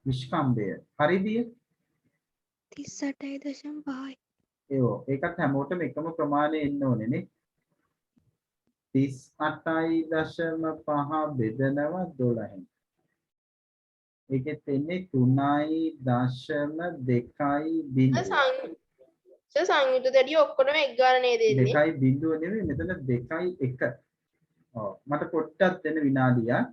විශ්කම්බය පරිධිය 38.5. ඒකත් හැමෝටම එකම ප්‍රමාණය එන්න ඕනේ නේ 38.5 බෙදනවා 12න් ඒකෙත් එන්නේ 3.2 සර් සංයුක්ත දැඩිය ඔක්කොටම එක් ගාන නේද එන්නේ? 2.0 නෙමෙයි මෙතන 2.1 ඔව් මට පොට්ටක් දෙන්න විනාඩියක්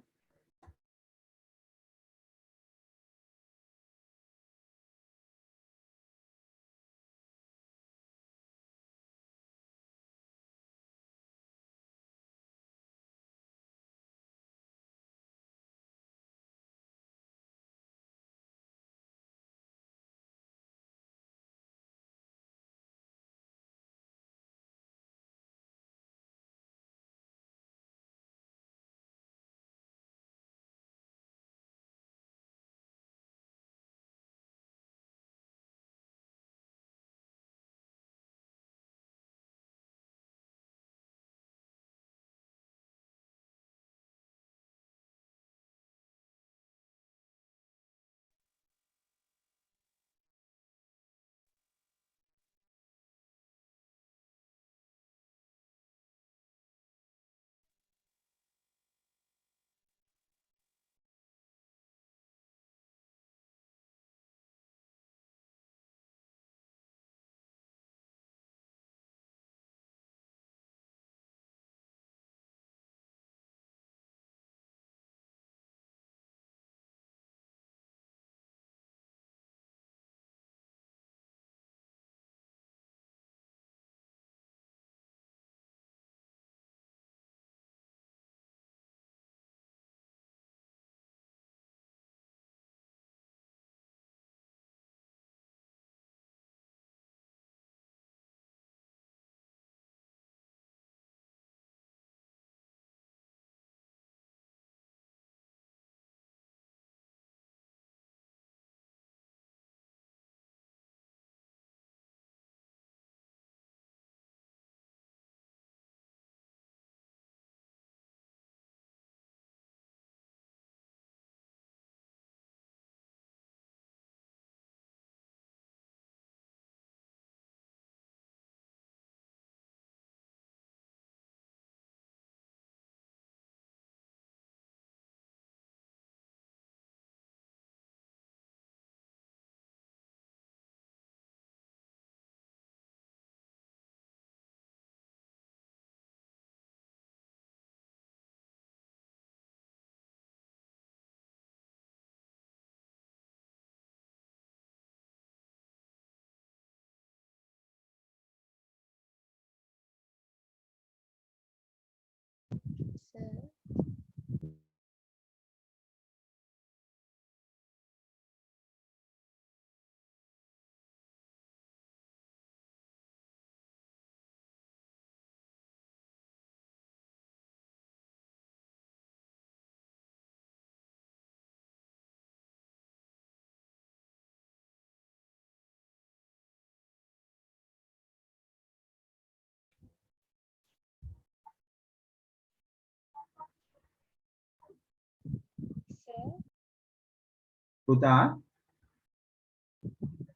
පුතා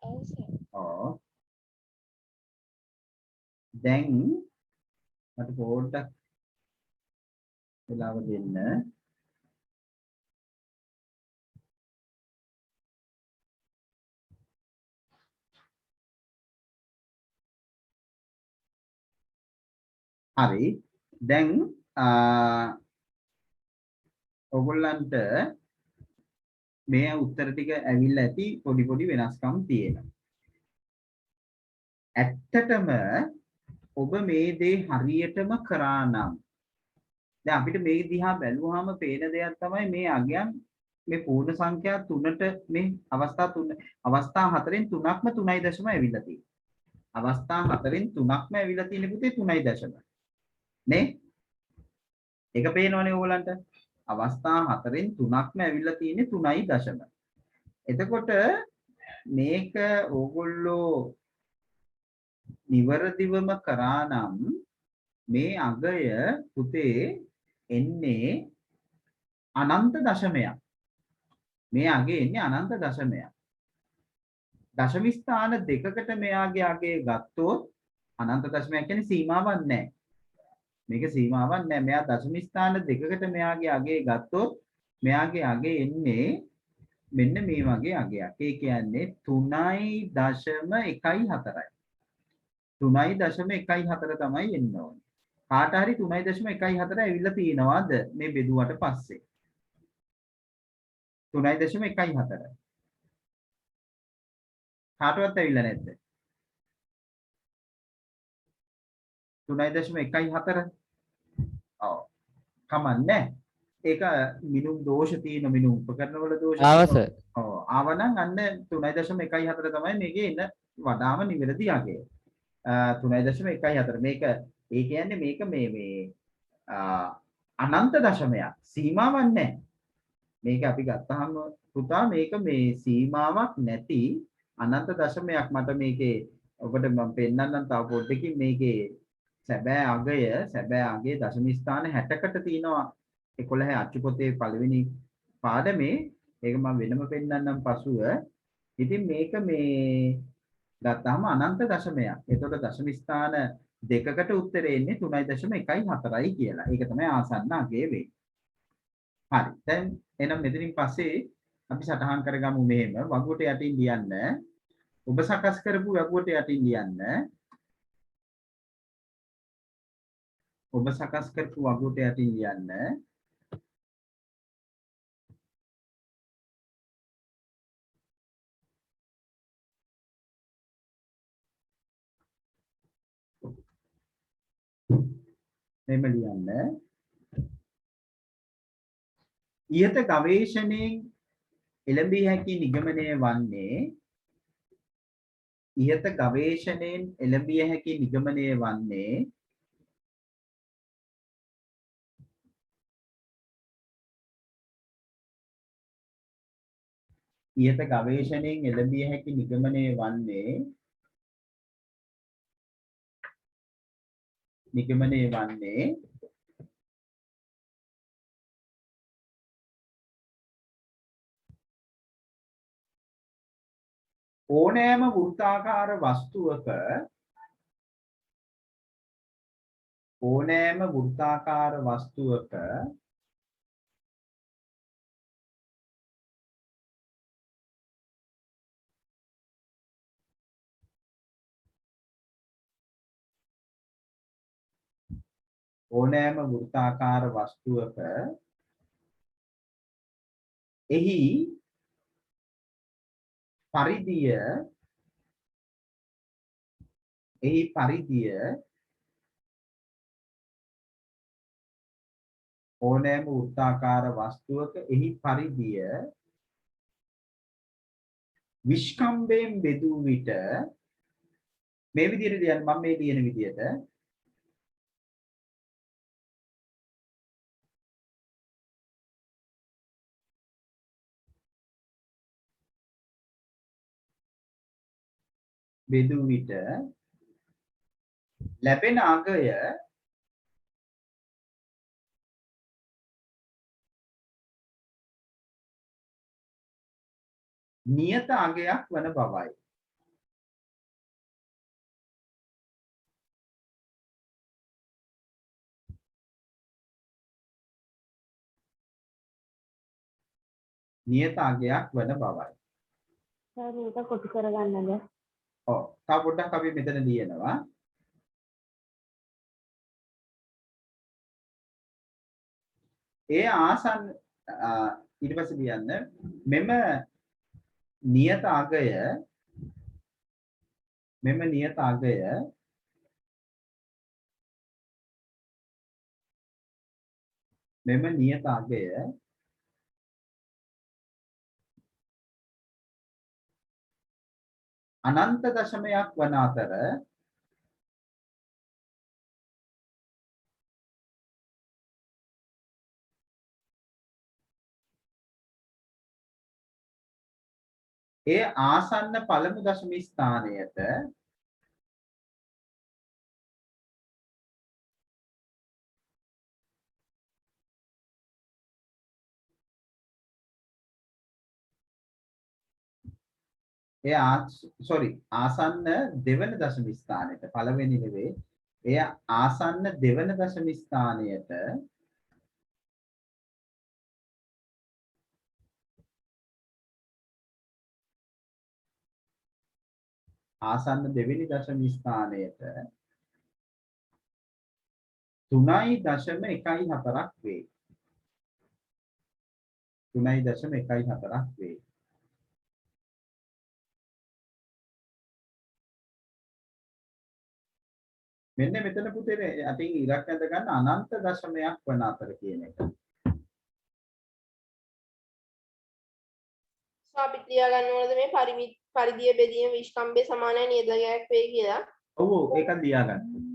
ඔව් සර්. ඔව් දැන් මට පොඩ්ඩක් වෙලාව දෙන්න. හරි. දැන් ඔයගොල්ලන්ට මේ උත්තර ටික ඇවිල්ලා ඇති පොඩි පොඩි වෙනස්කම් තියෙනවා. ඇත්තටම ඔබ මේ දේ හරියටම කරා නම් දැන් අපිට මේ දිහා බැලුවාම පේන දෙයක් තමයි මේ අගයන් මේ පූර්ණ සංඛ්‍යා 3ට මේ අවස්ථා 4න් 3ක්ම 3.0 ඇවිල්ලා තියෙනවා. අවස්ථා 4න් 3ක්ම ඇවිල්ලා තියෙන පුතේ 3.0 නේ? ඒක පේනවනේ ඕගලන්ට. අවස්ථා 4න් 3ක්ම ඇවිල්ලා තියෙන්නේ 3.0. එතකොට මේක ඕගොල්ලෝ නිවරදිවම කරා නම් මේ අගය පුතේ එන්නේ අනන්ත දශමයක්. මේ අගය එන්නේ අනන්ත දශමයක්. දශම ස්ථාන දෙකකට මෙයාගේ අගය ගත්තොත් අනන්ත දශමයක් කියන්නේ සීමාවක් නැහැ. මේක සීමාවක් නැහැ. මෙයා දශම ස්ථාන දෙකකට මෙයාගේ අගය ගත්තොත් මෙයාගේ අගය එන්නේ මෙන්න මේ වගේ අගයක්. ඒ කියන්නේ 3.14යි. 3.14 තමයි එන්න ඕනේ. කාට හරි 3.14 ඇවිල්ලා තියෙනවද මේ බෙදුවට පස්සේ? 3.14. කාටවත් ඇවිල්ලා නැද්ද? 3.14. ඔව්. කමන්නේ. ඒක මිනුම් දෝෂ තියෙන මිනුම් උපකරණවල දෝෂ. ආව සර්. ඔව්. ආවනම් අන්න 3.14 තමයි මේකේ එන වඩාම නිවැරදි අගය. 3.14 මේක ඒ කියන්නේ මේක මේ අනන්ත දශමයක් සීමාවක් නැහැ. මේක අපි ගත්තාම පුතා මේක මේ සීමාවක් නැති අනන්ත දශමයක්. මට මේකේ ඔබට මම පෙන්නන්නම් තව පොඩ්ඩකින් මේකේ සැබෑ අගයේ දශම ස්ථාන 60කට තියෙනවා 11 අච්චුපොතේ පළවෙනි පාඩමේ. ඒක මම වෙනම පෙන්නන්නම් පසුව. ඉතින් මේක මේ ගත්තාම අනන්ත දශමයක්. එතකොට දශම ස්ථාන දෙකකට උත්තරේ එන්නේ 3.14යි කියලා. ඒක තමයි ආසන්න අගය වෙන්නේ. හරි. දැන් එහෙනම් මෙතනින් පස්සේ අපි සටහන් කරගමු මෙහෙම වගුවට යටින් ලියන්න. ඔබ සකස් කරපු වගුවට යටින් ලියන්න. ඔබ සකස් කරපු වගුවට යටින් ලියන්න. මෙහෙම ලියන්න. ඉහත ගවේෂණයෙන් එළඹිය හැකි නිගමනය වන්නේ ඉහත ගවේෂණයෙන් එළඹිය හැකි නිගමනය වන්නේ ඉහත ගවේෂණයෙන් එළඹිය හැකි නිගමනය වන්නේ ඕනෑම වෘත්තාකාර වස්තුවක එහි පරිධිය ඕනෑම වෘත්තාකාර වස්තුවක එහි පරිධිය විස්කම්බයෙන් බෙදූ විට මේ විදිහට ලියන්න. මම මේ ලියන විදිහට බෙදූ විට ලැබෙන අගය නියත අගයක් වන බවයි. නියත අගයක් වන බවයි. සර් මේක කොටු කරගන්නද? ඔව්. තව පොඩ්ඩක් අපි මෙතන ලියනවා. ඒ ආසන්න ඊට පස්සේ ලියන්න මෙම නියත අගය අනන්ත දශමයක් වන අතර ඒ ආසන්න පළමු දශම ස්ථානයට ආසන්න දෙවන දශම ස්ථානයට පළවෙනි නෙවෙයි එය ආසන්න දෙවන දශම ස්ථානයට ආසන්න දෙවෙනි දශම ස්ථානයට 3.14ක් වේ. 3.14ක් වේ. මෙන්න මෙතන පුතේ අතින් ඉරක් ඇඳ ගන්න අනන්ත දශමයක් වන අතර කියන එක. අපි ලියා ගන්න ඕනද මේ පරිධිය බෙදීම විස්කම්භය සමානයි නියතයක් වේ කියලා? ඔව් ඒක ලියා ගන්න.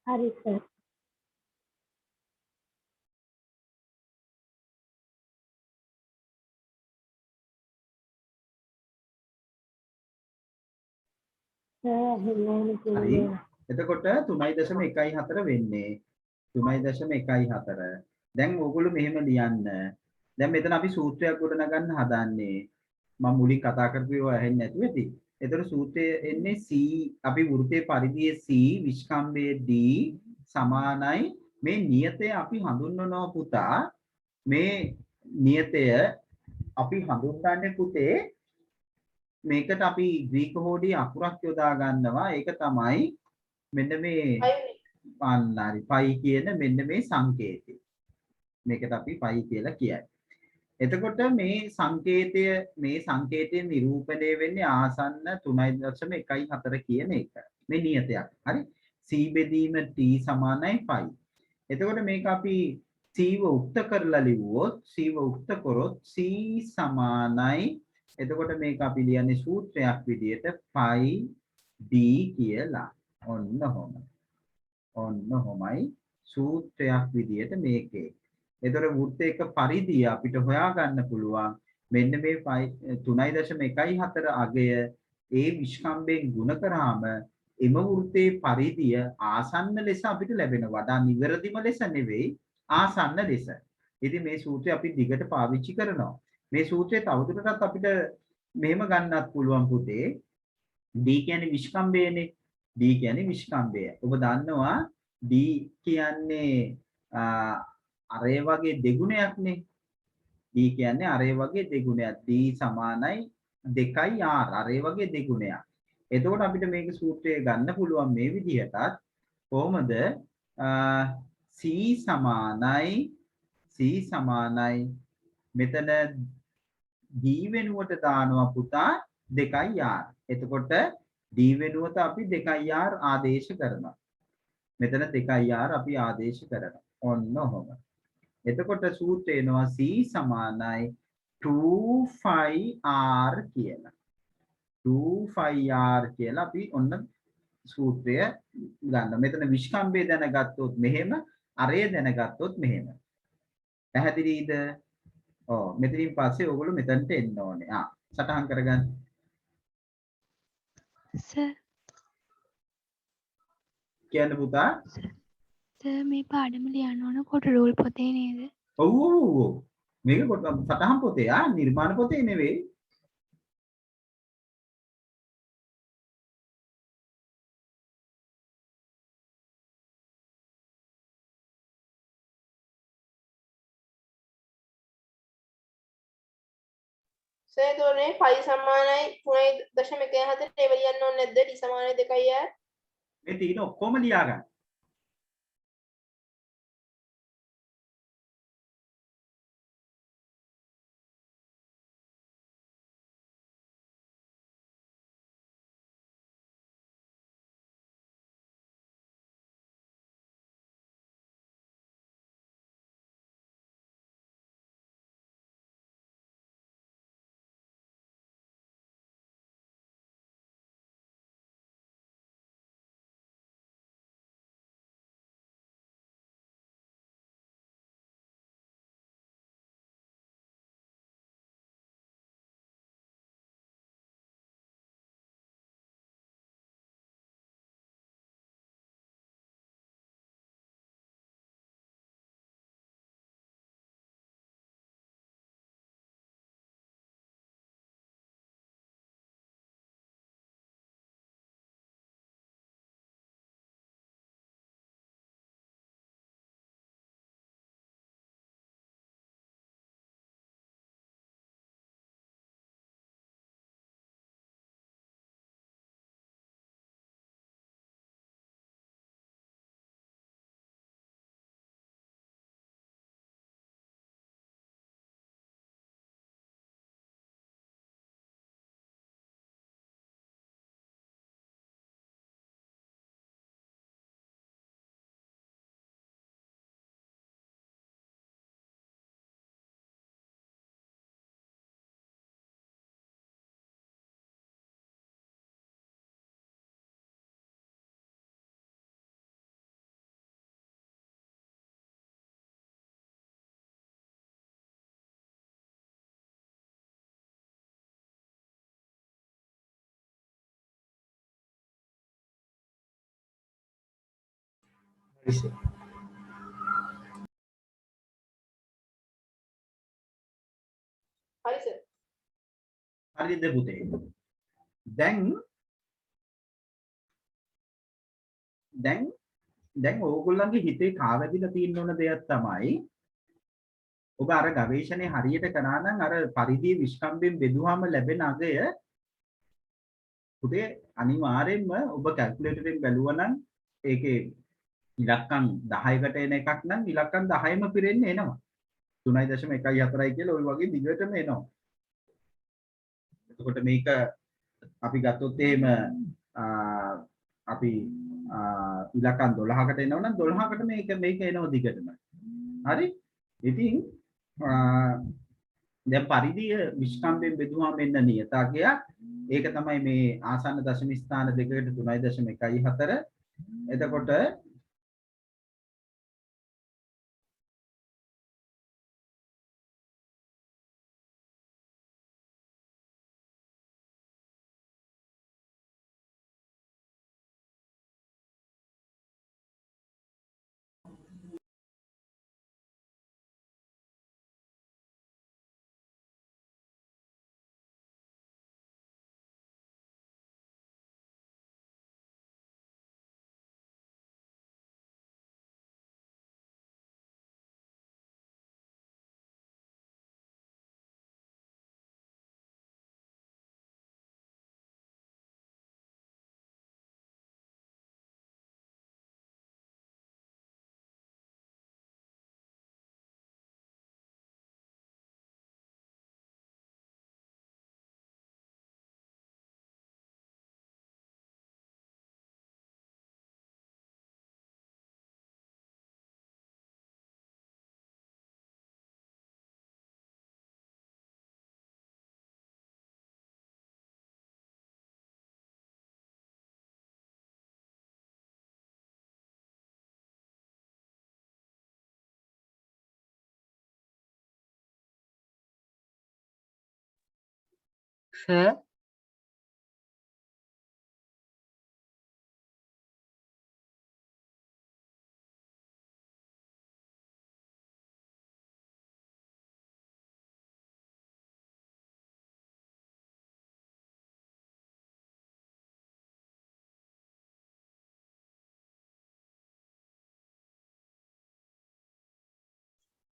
හරි සර්. හරි. එතකොට 3.14 වෙන්නේ 3.14. දැන් ඕගොල්ලෝ මෙහෙම ලියන්න. දැන් මෙතන අපි සූත්‍රයක් ගොඩනගන්න හදන්නේ. මම මුලින් කතා කරපු ඒවා ඇහෙන්නේ නැතුව ඇති. එතකොට සූත්‍රය එන්නේ C අපි වෘත්තයේ පරිධියේ C විස්කම්භයේ D සමානයි මේ නියතය අපි හඳුන්වනවා පුතා. මේ නියතය අපි හඳුන්වන්නේ පුතේ මේකට අපි ග්‍රීක හෝඩියේ අකුරක් යොදා ගන්නවා. ඒක තමයි මෙන්න මේ පාන්නාරි පයි කියන මෙන්න මේ සංකේතය. මේකට අපි පයි කියලා කියයි. එතකොට මේ සංකේතයේ නිරූපණය වෙන්නේ ආසන්න 3.14 කියන එක. මේ නියතයක්. හරි. C බෙදීම T සමානයි පයි. එතකොට මේක අපි c ව උක්ත කරලා ලිව්වොත් c ව උක්ත කරොත් c සමානයි එතකොට මේක අපි ලියන්නේ සූත්‍රයක් විදිහට phi d කියලා. ඔන්න ඔහොමයි සූත්‍රයක් විදිහට මේකේ. එතකොට වෘත්තයක පරිධිය අපිට හොයාගන්න පුළුවන්. මෙන්න මේ 3.14 අගය ඒ විස්කම්බයෙන් ගුණ කරාම එම වෘත්තයේ පරිධිය ආසන්න ලෙස අපිට ලැබෙනවා. වඩා නිවැරදිම ලෙස නෙවෙයි ආසන්න ලෙස. ඉතින් මේ සූත්‍රය අපි දිගට පාවිච්චි කරනවා. මේ සූත්‍රය තවදුරටත් අපිට මෙහෙම ගන්නත් පුළුවන් පුතේ. d කියන්නේ විස්කම්බයනේ. d කියන්නේ විස්කම්බය. ඔබ දන්නවා d කියන්නේ අරය වගේ දෙගුණයක්නේ. d කියන්නේ අරය වගේ දෙගුණයක්. d සමානයි 2r අරය වගේ දෙගුණයක්. එතකොට අපිට මේක සූත්‍රය ගන්න පුළුවන් මේ විදිහටත් කොහොමද c සමානයි මෙතන d වෙනුවට දානවා පුතා 2r. එතකොට d වෙනුවට අපි 2r ආදේශ කරනවා. මෙතන 2r අපි ආදේශ කරනවා. ඔන්න ඔහොම. එතකොට සූත්‍රය එනවා c සමානයි 2πr කියලා. 2πr කියලා අපි ඔන්න සූත්‍රය ගන්න. මෙතන විස්කම්බය දැනගත්තොත් මෙහෙම, අරය දැනගත්තොත් මෙහෙම. පැහැදිලිද? ඔව්. මෙතනින් පස්සේ ඔයගොල්ලෝ මෙතනට එන්න ඕනේ. සටහන් කරගන්න. සර් කියන්න පුතා. සර් මේ පාඩම ලියන්න ඕන කොට රූල් පොතේ නේද? ඔව්. මේක සටහන් පොතේ නිර්මාණ පොතේ නෙවෙයි. සේතෝනේ 5 සමානයි 3.14 ඒව ලියන්න ඕනේ නැද්ද? d සමානයි 2r. මේ තියෙන ඔක්කොම ලියා ගන්න. හරි සර්. හරිද පුතේ? දැන් ඕගොල්ලන්ගේ හිතේ කාවැදිලා තියෙන ඕන දෙයක් තමයි ඔබ අර ගවේෂණේ හරියට කරා නම් අර පරිධියේ විස්කම්බයෙන් බෙදුවාම ලැබෙන අගය පුතේ අනිවාර්යෙන්ම ඔබ කැල්කියුලේටරෙන් බැලුවා නම් ඒකේ ඉලක්කම් 10කට එන එකක් නම් ඉලක්කම් 10ම පිරෙන්න එනවා. 3.14යි කියලා ওই වගේ දිගටම එනවා. එතකොට මේක අපි ගත්තොත් එහෙම අපි ඉලක්කම් 12කට එනවනම් 12කට මේක එනවා දිගටම. හරි? ඉතින් දැන් පරිධිය විස්කම්භයෙන් බෙදුවාම එන්න නියතකයක්. ඒක තමයි මේ ආසන්න දශම ස්ථාන දෙකකට 3.14. එතකොට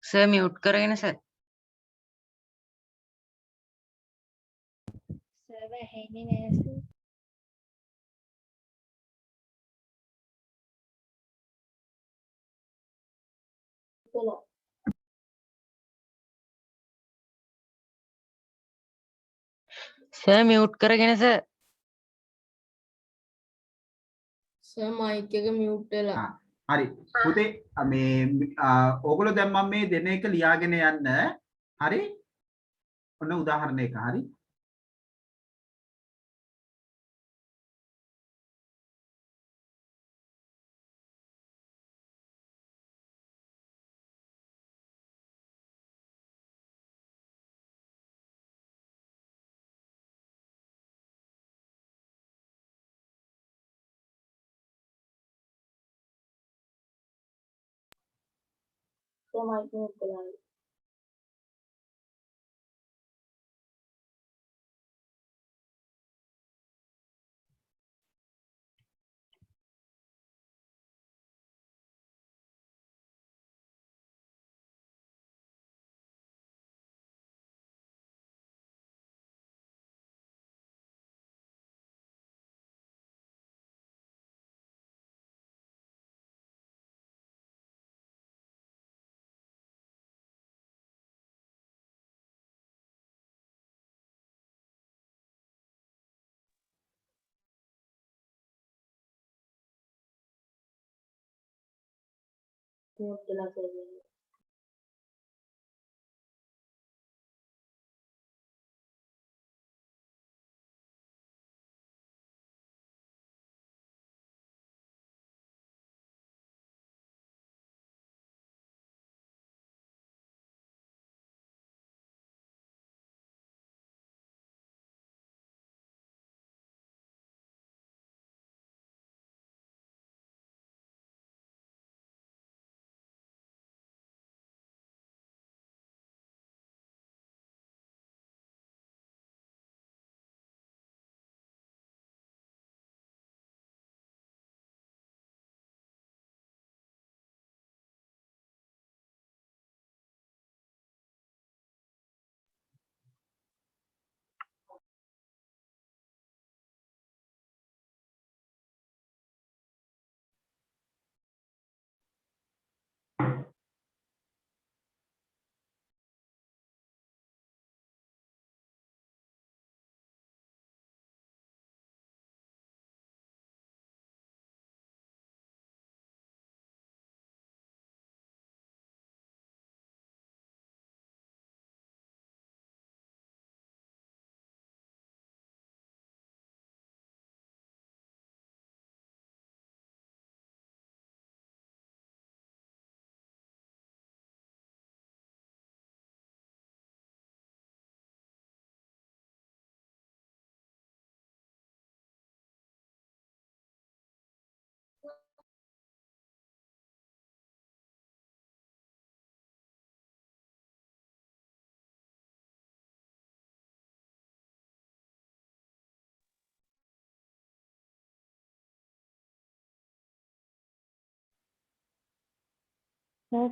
සර් මියුට් කරගෙන සර්. සර්ව ඇහෙන්නේ නෑ සර්. සර් මියුට් කරගෙන සර්. සර් මයික් එක මියුට් වෙලා. හරි. පුතේ මේ ඕගොල්ලෝ දැන් මම මේ දෙන එක ලියාගෙන යන්න. හරි? ඔන්න උදාහරණයක හරි. සර් මයික් මියුට් වෙලා. සර්.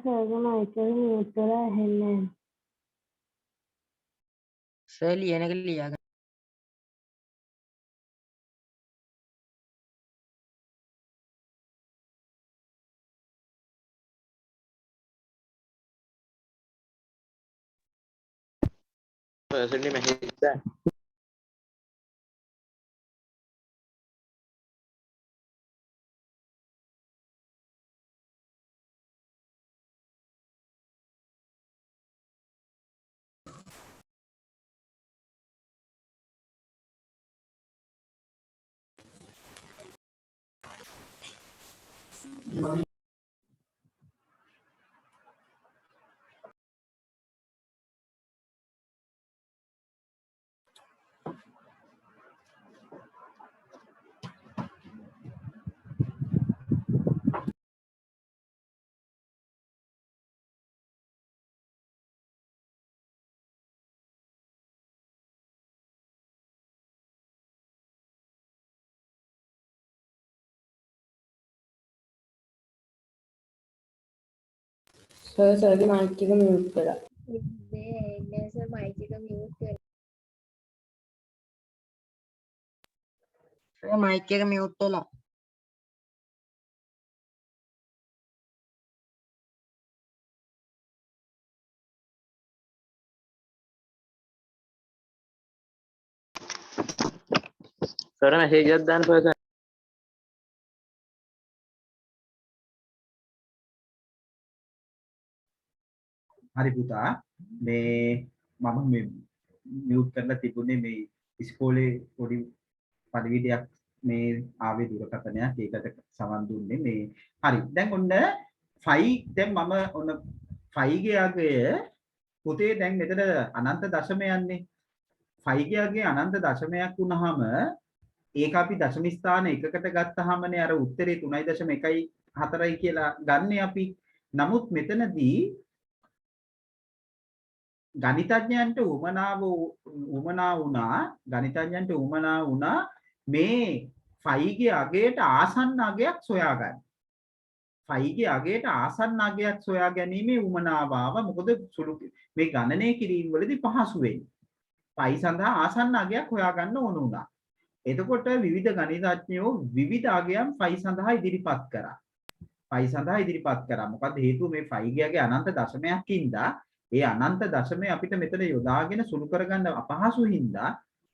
සර්ගේ මයික් එක මියුට් කරලා ඇහෙන්නේ නැහැ. සර් ලියන එක ලියාගන්න. personally message that සර්ගේ මයික් එක මියුට් කරලා. සර් මයික් එක මියුට් වෙලා. sir message එකක් දාන්න person හරි පුතා මේ මම මේ මියුට් කරලා තිබුණේ මේ ඉස්කෝලේ පොඩි පරිවිඩයක් මේ ආවේ දුරකථනයක් ඒකට සවන් දුන්නේ මේ හරි දැන් ඔන්න 5 දැන් මම ඔන්න 5 ගේ අගය පුතේ දැන් මෙතන අනන්ත දශමයන්නේ 5 ගේ අගය අනන්ත දශමයක් වුණාම ඒක අපි දශම ස්ථාන එකකට ගත්තාමනේ අර උත්තරේ 3.14යි කියලා ගන්න අපි නමුත් මෙතනදී ගණිතඥයන්ට උමනා වුණා මේ 5 ගේ අගයට ආසන්න අගයක් සොයාගන්න. 5 ගේ අගයට ආසන්න අගයක් සොයා ගැනීමේ උමනාව ආව. මොකද සුළු මේ ගණනය කිරීම වලදී පහසු වෙන්නේ. 5 සඳහා ආසන්න අගයක් හොයාගන්න ඕන වුණා. එතකොට විවිධ ගණිතඥයෝ විවිධ අගයන් 5 සඳහා ඉදිරිපත් කරා. 5 සඳහා ඉදිරිපත් කරා. මොකද හේතුව මේ 5 ගේ අගය අනන්ත දශමයක් ඉඳලා ඒ අනන්ත දශමය අපිට මෙතන යොදාගෙන සුළු කරගන්න අපහසු හින්දා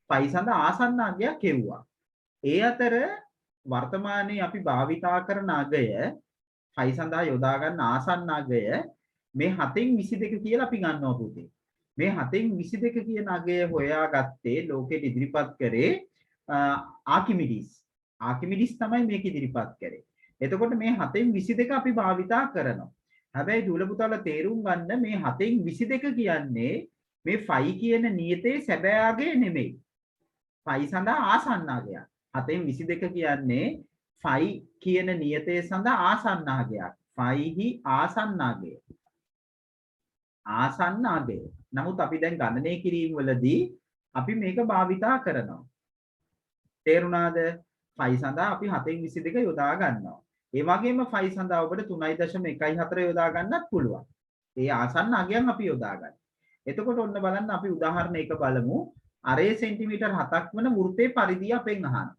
5 සඳහා ආසන්න අගයක් කෙවුවා. ඒ අතර වර්තමානයේ අපි භාවිතා කරන අගය 5 සඳහා යොදා ගන්න ආසන්න අගය මේ 7න් 22 කියලා අපි ගන්නවා පුතේ. මේ 7න් 22 කියන අගය හොයාගත්තේ ලෝකෙට ඉදිරිපත් කරේ ආකිමිඩිස්. ආකිමිඩිස් තමයි මේක ඉදිරිපත් කරේ. එතකොට මේ 7න් 22 අපි භාවිතා කරනවා. හැබැයි දුවල පුතාලා තේරුම් ගන්න මේ 7න් 22 කියන්නේ මේ 5 කියන නියතේ සැබෑ අගය නෙමෙයි. 5 සඳහා ආසන්න අගයක්. 7න් 22 කියන්නේ 5 කියන නියතේ සඳහා ආසන්න අගයක්. 5හි ආසන්න අගය. ආසන්න අගය. නමුත් අපි දැන් ගණනය කිරීම වලදී අපි මේක භාවිතා කරනවා. තේරුණාද? 5 සඳහා අපි 7න් 22 යොදා ගන්නවා. ඒ වගේම 5 සඳහා ඔබට 3.14 යොදා ගන්නත් පුළුවන්. ඒ ආසන්න අගයන් අපි යොදා ගන්න. එතකොට ඔන්න බලන්න අපි උදාහරණයක බලමු. අරේ සෙන්ටිමීටර් 7ක් වන වෘත්තයේ පරිධිය අපෙන් අහන.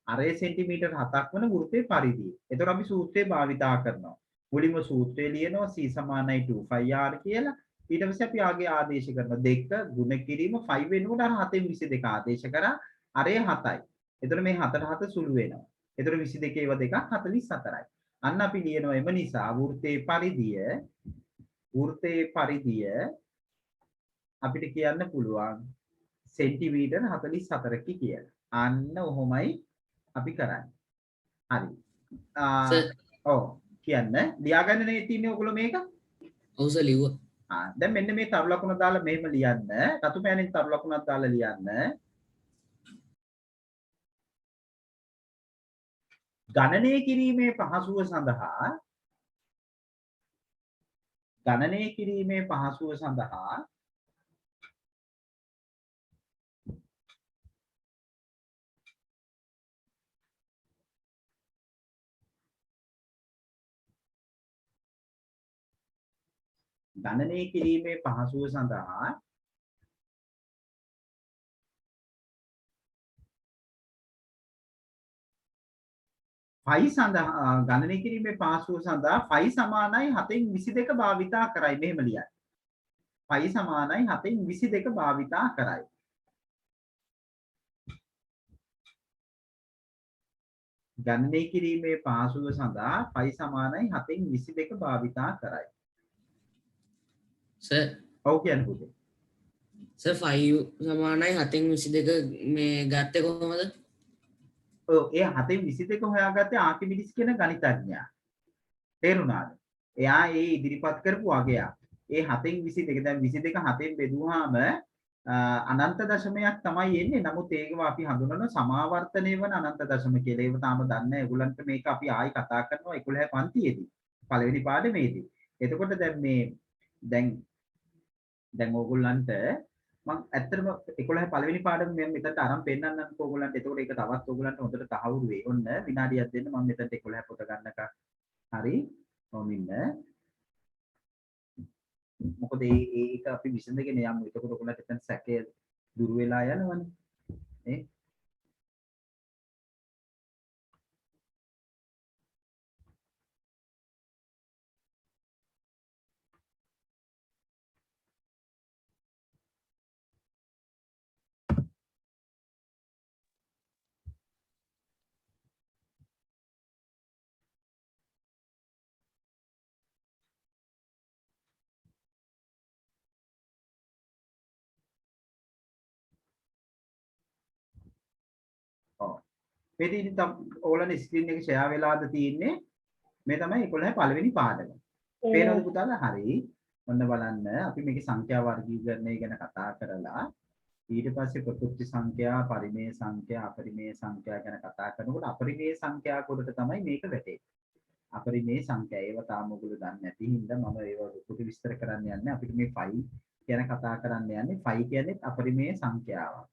අරේ සෙන්ටිමීටර් 7ක් වන වෘත්තයේ පරිධිය. එතකොට අපි සූත්‍රය භාවිතා කරනවා. මුලින්ම සූත්‍රය ලියනවා C = 2πr කියලා. ඊට පස්සේ අපි ආගේ ආදේශ කරනවා 2 ගුණ කිරීම 5 වෙනකොට අර 7න් 22 ආදේශ කරා. අරේ 7යි. එතකොට මේ 7ට 7 සුළු වෙනවා. එතකොට 22 ඒවා දෙකක් 44යි. අන්න අපි ලියනවා එම නිසා වෘත්තයේ පරිධිය අපිට කියන්න පුළුවන් සෙන්ටිමීටර් 44ක කියලා. අන්න ඔහොමයි අපි කරන්නේ. හරි. ඔව් කියන්න ලියාගන්න නේ තියෙන්නේ ඔයගොල්ලෝ මේක? ඔව් සර් ලිව්වා. දැන් මෙන්න මේ තරු ලකුණ දාලා මෙහෙම ලියන්න. රතු පෑනෙන් තරු ලකුණක් දාලා ලියන්න. ගණනය කිරීමේ පහසුව සඳහා ගණනය කිරීමේ පහසුව සඳහා ෆයි සඳහා ගණනය කිරීමේ පහසුව සඳහා ෆයි සමානයි 7න් 22 භාවිතා කරයි. මෙහෙම ලියන්න. ෆයි සමානයි 7න් 22 භාවිතා කරයි. ගණනය කිරීමේ පහසුව සඳහා ෆයි සමානයි 7න් 22 භාවිතා කරයි. සර් ඔව් කියන්න පුතේ. සර් 5 සමානයි 7න් 22 මේ ගත්තේ කොහොමද? ඔව් ඒ 7න් 22 හොයාගත්තේ ආකිමිඩිස් කියන ගණිතඥයා. තේරුණාද? එයා ඒ ඉදිරිපත් කරපු වගයක්. ඒ 7න් 22 දැන් 22 7න් බෙදුවාම අනන්ත දශමයක් තමයි එන්නේ. නමුත් ඒකම අපි හඳුනන සමාවර්තනය වන අනන්ත දශම කියලා. ඒව තාම දන්නේ නැහැ. ඒගොල්ලන්ට මේක අපි ආයි කතා කරනවා 11 පන්තියේදී. පළවෙනි පාඩමේදී. එතකොට දැන් ඕගොල්ලන්ට මම ඇත්තටම 11 පළවෙනි පාඩම මම මෙතනට අරන් පෙන්නන්නම්කෝ ඕගොල්ලන්ට. එතකොට ඒක තවත් ඕගොල්ලන්ට හොඳට තහවුරු වෙයි. ඔන්න විනාඩියක් දෙන්න මම මෙතනට 11 පොත ගන්නකම්. හරි. කොමින්න. මොකද ඒක අපි විසඳගෙන යමු. එතකොට ඔයගොල්ලන්ට එතන සැකය දුර වෙලා යනවනේ. නේ? මේ ඉතින් ඕගොල්ලන්ගේ ස්ක්‍රීන් එක ෂෙයා වෙලාද තියෙන්නේ? මේ තමයි 11 පළවෙනි පාඩම. පේනවද පුතාලා? හරි. ඔන්න බලන්න අපි මේකේ සංඛ්‍යා වර්ගීකරණය ගැන කතා කරලා ඊට පස්සේ ප්‍රකෘති සංඛ්‍යා, පරිමේය සංඛ්‍යා, අපරිමේය සංඛ්‍යා ගැන කතා කරනකොට අපරිමේය සංඛ්‍යා කොටට තමයි මේක වැටෙන්නේ. අපරිමේය සංඛ්‍යා ඒව තාම ඔයගොල්ලෝ දන්නේ නැති හින්දා මම ඒව පොඩි විස්තර කරන්න යන්නේ. අපිට මේ 5 ගැන කතා කරන්න යන්නේ. 5 කියන්නේ අපරිමේය සංඛ්‍යාවක්.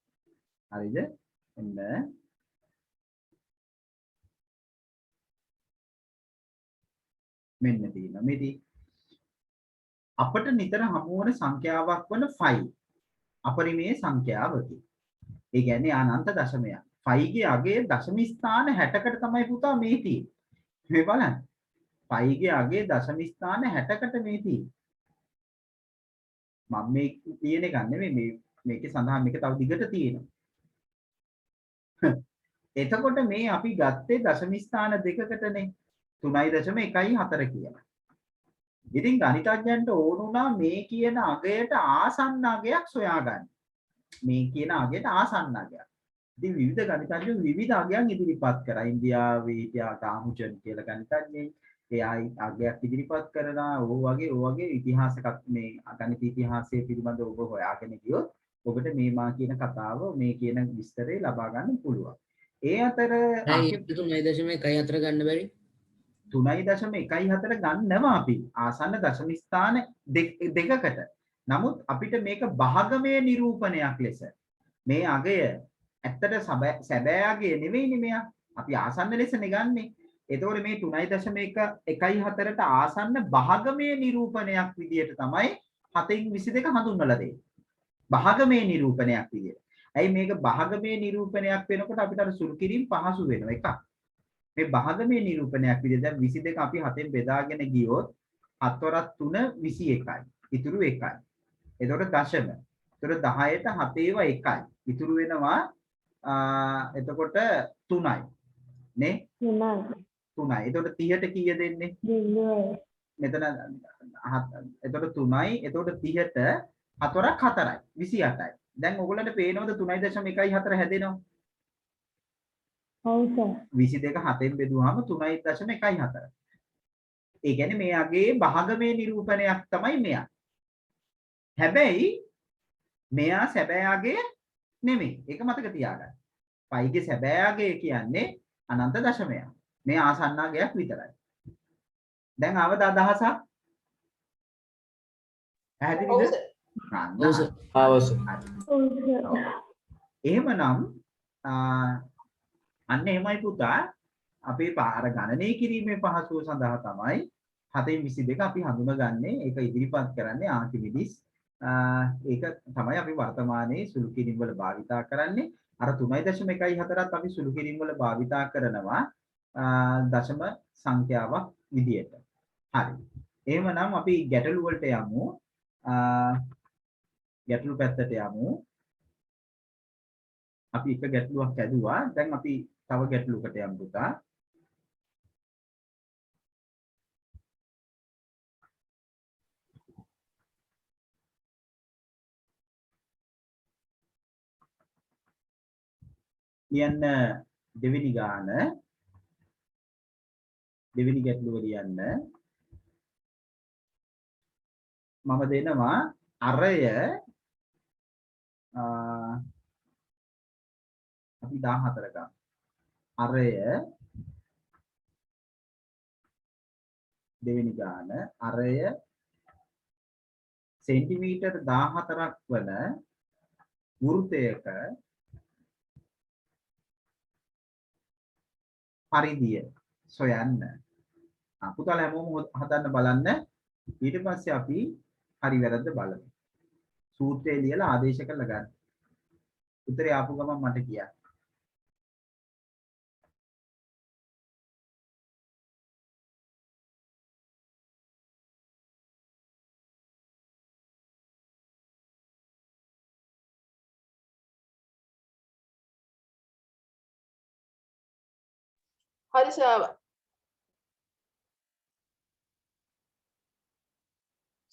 හරිද? එන්න මෙන්න තියෙනවා. මේදී අපිට නිතර හමු වන සංඛ්‍යාවක් වන 5 අපරිමේය සංඛ්‍යාවකි. ඒ කියන්නේ අනන්ත දශමයක්. 5 ගේ අගයේ දශම ස්ථාන 60කට තමයි පුතා මේ තියෙන්නේ. මේ බලන්න. 5 ගේ අගයේ දශම ස්ථාන 60කට මේ තියෙන්නේ. මම මේ තියෙන එක නෙමෙයි මේකේ සඳහන් මේක තව දිගට තියෙනවා. එතකොට මේ අපි ගත්තේ දශම ස්ථාන දෙකකටනේ 3.14 කියලා. ඉතින් ගණිතඥයන්ට ඕන වුණා මේ කියන අගයට ආසන්න අගයක් සොයාගන්න. මේ කියන අගයට ආසන්න අගයක්. ඉතින් විවිධ ගණිතඥයෝ විවිධ අගයන් ඉදිරිපත් කරා. ඉන්දියාවේ හිටියා ටාමුචන් කියලා ගණිතඥයෙක්. එයා අගයක් ඉදිරිපත් කරලා ඕ වගේ ඉතිහාසයක් මේ ගණිත ඉතිහාසයේ පිළිබඳව ඔබ හොයාගෙන ගියොත් ඔබට මේ මා කියන කතාව මේ කියන විස්තරය ලබා ගන්න පුළුවන්. ඒ අතර 3.14 ගන්න බැරි? 3.14 ගන්නවා අපි ආසන්න දශම ස්ථාන දෙකකට. නමුත් අපිට මේක භාගමය නිරූපණයක් ලෙස මේ අගය ඇත්තට සැබෑ අගය නෙවෙයිනේ මෙයා. අපි ආසන්න ලෙසනේ ගන්නෙ. එතකොට මේ 3.14ට ආසන්න භාගමය නිරූපණයක් විදියට තමයි 7න් 22 හඳුන්වලා දෙන්නේ. භාගමය නිරූපණයක් විදියට. ඇයි මේක භාගමය නිරූපණයක් වෙනකොට අපිට අර සුළු කිරීම පහසු වෙනවා එකක්. මේ භාගමය නිරූපණයක් විදිහට දැන් 22 අපි 7න් බෙදාගෙන ගියොත් 7 වරක් 3 21යි. ඉතුරු 1යි. එතකොට දශම. එතකොට 10ට 7 ඒවා 1යි. ඉතුරු වෙනවා එතකොට 3යි. නේ? 3යි. එතකොට 30ට කීය දෙන්නේ? 0. මෙතන එතකොට 3යි. එතකොට 30ට 7 වරක් 4යි. 28යි. දැන් ඔයගොල්ලන්ට පේනවද 3.14 හැදෙනවා? ඔව් සර්. 22 7න් බෙදුවාම 3.14. ඒ කියන්නේ මේ අගේ භාගමය නිරූපණයක් තමයි මෙයා. හැබැයි මෙයා සැබෑ අගය නෙමෙයි. ඒක මතක තියාගන්න. 5 ගේ සැබෑ අගය කියන්නේ අනන්ත දශමයක්. මේ ආසන්න අගයක් විතරයි. දැන් අවද අදහසක්? පැහැදිලිද? එහෙමනම් අන්න එහෙමයි පුතා අපේ පාර ගණනය කිරීමේ පහසුව සඳහා තමයි 722 අපි හඳුනගන්නේ ඒක ඉදිරිපත් කරන්නේ ආකිමිඩිස් ඒක තමයි අපි වර්තමානයේ සුළු කිරීම වල භාවිතා කරන්නේ අර 3.14ත් අපි සුළු කිරීම වල භාවිතා කරනවා දශම සංඛ්‍යාවක් විදියට හරි එහෙමනම් අපි ගැටළු වලට යමු ගැටළු පැත්තට යමු අපි එක ගැටලුවක් ඇදුවා දැන් අපි තව ගැටලුවකට යමු පුතා කියන්න දෙවෙනි ගාන දෙවෙනි ගැටලුව ලියන්න මම දෙනවා අරය අපි 14 ගමු අරය දෙවෙනි ගාන අරය සෙන්ටිමීටර් 14ක් වන වෘත්තයක පරිධිය සොයන්න. පුතාලා හැමෝම හදන්න බලන්න. ඊට පස්සේ අපි හරි වැරද්ද බලමු. සූත්‍රය ලියලා ආදේශ කරලා ගන්න. උත්තරේ ආපු ගමන් මට කියන්න. හරි සර්.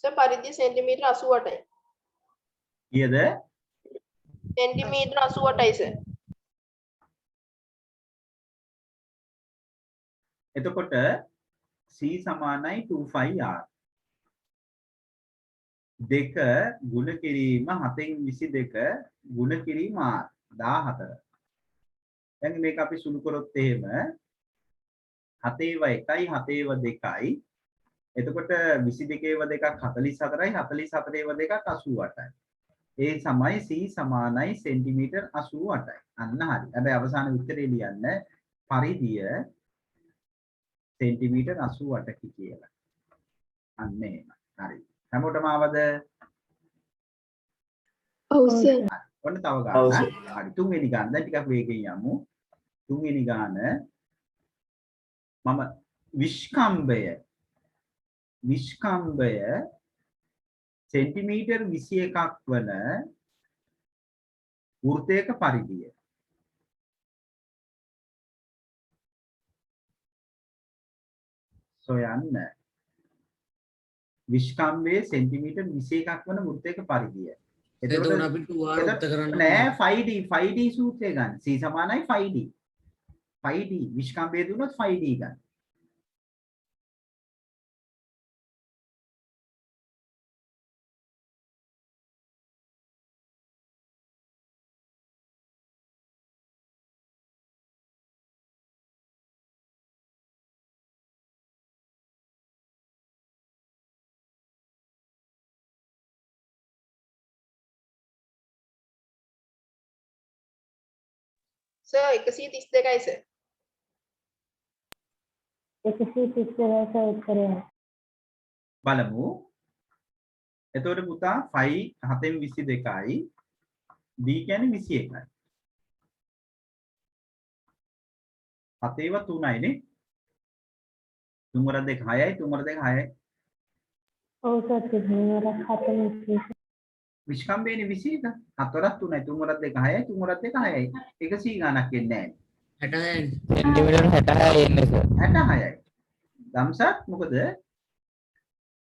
සර් පරිධිය සෙන්ටිමීටර 88යි. කීයද? සෙන්ටිමීටර 88යි සර්. එතකොට C සමානයි 25R. දෙක ගුණ කිරීම 7න් 22 ගුණ කිරීම R 14. දැන් මේක අපි සුළු කරොත් එහෙම 7ව 1යි 7ව 2යි එතකොට 22ව 2ක් 44යි 44ව 2ක් 88යි ඒ සමයි C සමානයි සෙන්ටිමීටර් 88යි අන්න හරි හැබැයි අවසාන උත්තරේ ලියන්න පරිධිය සෙන්ටිමීටර් 88ක කියලා අන්න එහෙම හරි හැමෝටම ආවද ඔව් සර්. ඔන්න තව ගානක් හරි තුන්වෙනි ගාන දැන් ටිකක් වේගෙන් යමු තුන්වෙනි ගාන මම විස්කම්භය සෙන්ටිමීටර් 21ක් වන වෘත්තයක පරිධිය සොයන්න විස්කම්භයේ සෙන්ටිමීටර් 21ක් වන වෘත්තයක පරිධිය එතකොට අපි 2R උත්තර කරන්න නෑ 5D සූත්‍රය ගන්න C සමානයි 5D විස්කම්භය දුන්නොත් 5D ගන්න සර් 132යි සර්. 132 උත්තරය. බලමු එතකොට පුතා 5 7න් 22යි D කියන්නේ 21යි 7ව 3යි නේ 3 වර 2 6යි 3 වර 2 6යි ඔව් සර් තිබුණා 7 විස්කම්භයනේ 21 7 වරක් 3යි 3 වරක් 2 6යි 3 වරක් 2 6යි 100 ගණක් එන්නේ නැහැ 66යි සෙන්ටිමීටර් 66 එන්නේ සර් 66යි දම්සත් මොකද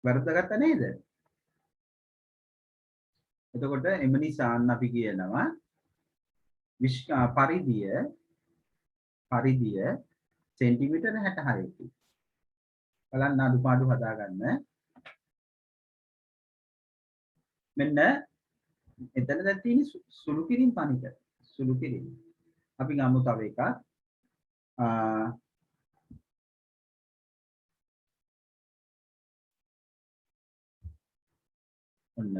වැරද්දගත්ත නේද එතකොට එම නිසා අපි කියනවා පරිධිය සෙන්ටිමීටර් 66යි බලන්න අඩුපාඩු හදාගන්න මෙන්න එතන දැන් තියෙන සුළු කිරීම පණික සුළු කිරීම අපි ගමු තව එකක් ඔන්න